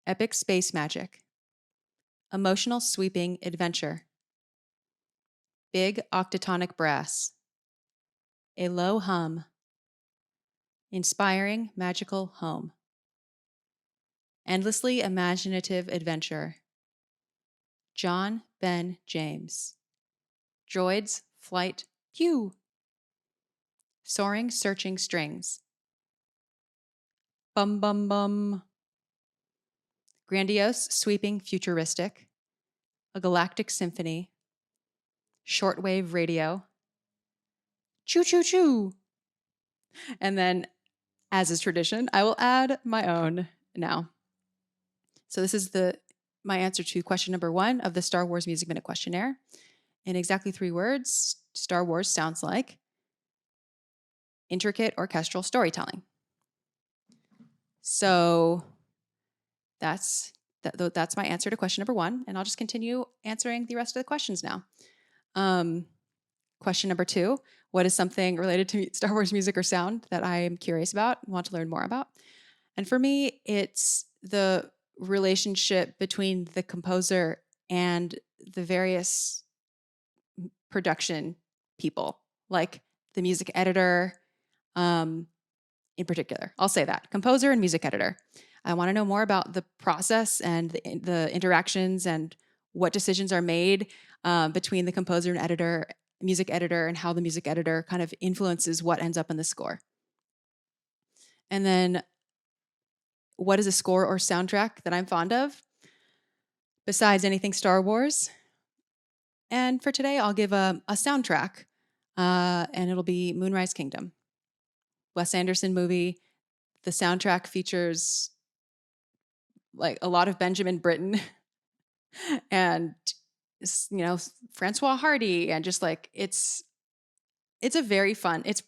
Speaker 1: Epic space magic. Emotional, sweeping, adventure. Big octatonic brass. A low hum. Inspiring, magical home. Endlessly imaginative adventure. John Ben James. droids, flight, pew. Soaring, searching strings. Bum, bum, bum. Grandiose, sweeping, futuristic. A galactic symphony. Shortwave radio. Choo, choo, choo. And then, as is tradition, I will add my own now. So this is my answer to question number 1 of the Star Wars Music Minute Questionnaire. In exactly 3 words, Star Wars sounds like intricate orchestral storytelling. So that's my answer to question number 1, and I'll just continue answering the rest of the questions now. Question number 2, what is something related to Star Wars music or sound that I am curious about and want to learn more about? And for me, it's the relationship between the composer and the various production people, like the music editor, in particular. I'll say that, composer and music editor. I want to know more about the process and the interactions and what decisions are made between the composer and editor, music editor, and how the music editor kind of influences what ends up in the score. And then, what is a score or soundtrack that I'm fond of besides anything Star Wars? And for today, I'll give a soundtrack, and it'll be Moonrise Kingdom. Wes Anderson movie. The soundtrack features like a lot of Benjamin Britten and, you know, Francois Hardy, and just like it's a very fun. It's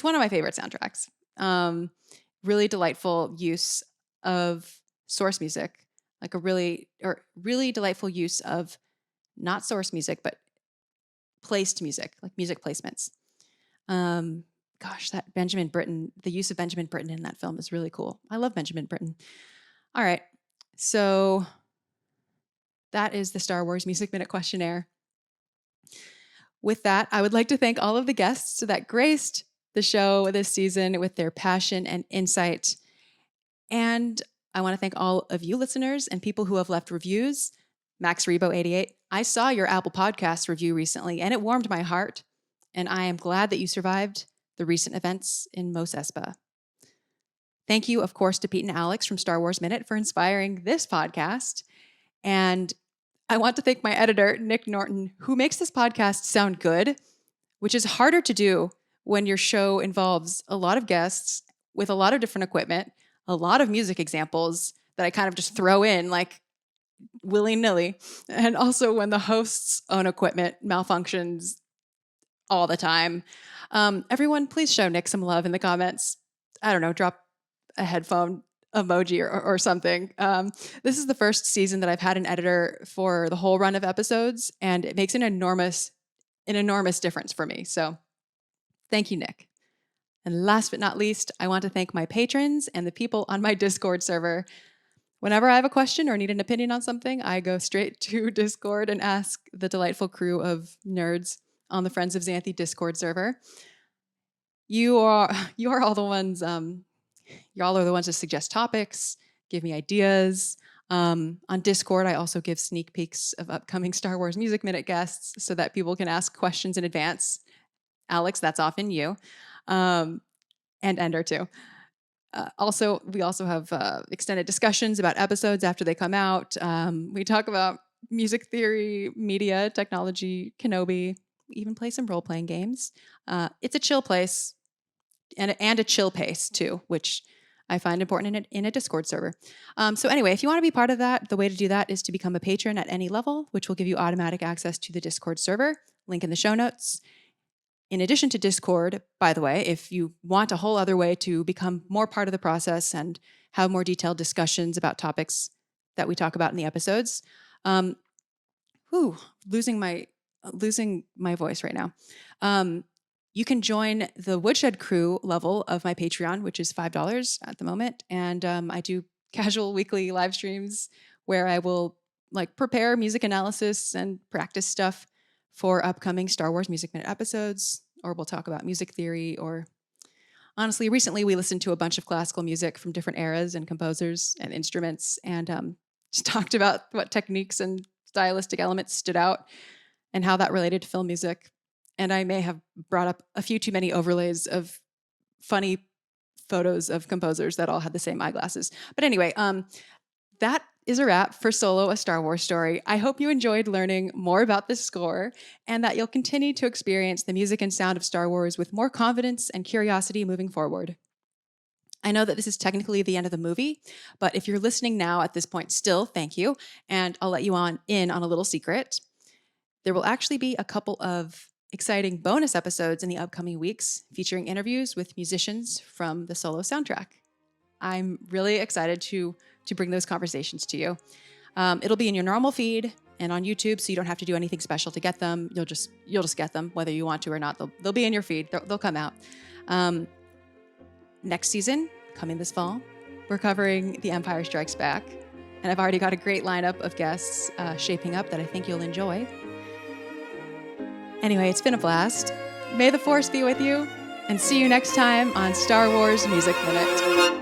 Speaker 1: one of my favorite soundtracks. Really delightful use of source music, like a really delightful use of not source music, but placed music, like music placements. Gosh, that Benjamin Britten, the use of Benjamin Britten in that film is really cool. I love Benjamin Britten. All right, so that is the Star Wars Music Minute Questionnaire. With that, I would like to thank all of the guests that graced the show this season with their passion and insight. And I want to thank all of you listeners and people who have left reviews. Max Rebo 88, I saw your Apple Podcast review recently, and it warmed my heart. And I am glad that you survived the recent events in Mos Espa. Thank you, of course, to Pete and Alex from Star Wars Minute for inspiring this podcast. And I want to thank my editor, Nick Norton, who makes this podcast sound good, which is harder to do when your show involves a lot of guests with a lot of different equipment, a lot of music examples that I kind of just throw in like willy-nilly, and also when the host's own equipment malfunctions all the time. Everyone, please show Nick some love in the comments. I don't know, drop a headphone emoji or something. This is the first season that I've had an editor for the whole run of episodes, and it makes an enormous difference for me. So thank you, Nick. And last but not least, I want to thank my patrons and the people on my Discord server. Whenever I have a question or need an opinion on something, I go straight to Discord and ask the delightful crew of nerds on the Friends of Xanthe Discord server. You are all the ones. Y'all are the ones that suggest topics, give me ideas. On Discord, I also give sneak peeks of upcoming Star Wars Music Minute guests so that people can ask questions in advance. Alex, that's often you, and Ender too. We also have extended discussions about episodes after they come out. We talk about music theory, media, technology, Kenobi. We even play some role-playing games. It's a chill place and a chill pace too, which I find important in a Discord server. So anyway, if you want to be part of that, the way to do that is to become a patron at any level, which will give you automatic access to the Discord server. Link in the show notes. In addition to Discord, by the way, if you want a whole other way to become more part of the process and have more detailed discussions about topics that we talk about in the episodes, losing my voice right now. You can join the Woodshed Crew level of my Patreon, which is $5 at the moment, and I do casual weekly live streams where I will like prepare music analysis and practice stuff for upcoming Star Wars Music Minute episodes, or we'll talk about music theory, or honestly, recently we listened to a bunch of classical music from different eras and composers and instruments, and just talked about what techniques and stylistic elements stood out. and how that related to film music. And I may have brought up a few too many overlays of funny photos of composers that all had the same eyeglasses. But anyway, that is a wrap for Solo, a Star Wars story. I hope you enjoyed learning more about this score and that you'll continue to experience the music and sound of Star Wars with more confidence and curiosity moving forward. I know that this is technically the end of the movie, but if you're listening now at this point still, thank you. And I'll let you in on a little secret. There will actually be a couple of exciting bonus episodes in the upcoming weeks featuring interviews with musicians from the Solo soundtrack. I'm really excited to bring those conversations to you. It'll be in your normal feed and on YouTube, so you don't have to do anything special to get them. You'll just get them whether you want to or not. They'll be in your feed. They'll come out. Next season, coming this fall, we're covering The Empire Strikes Back, and I've already got a great lineup of guests shaping up that I think you'll enjoy. Anyway, it's been a blast. May the Force be with you, and see you next time on Star Wars Music Minute.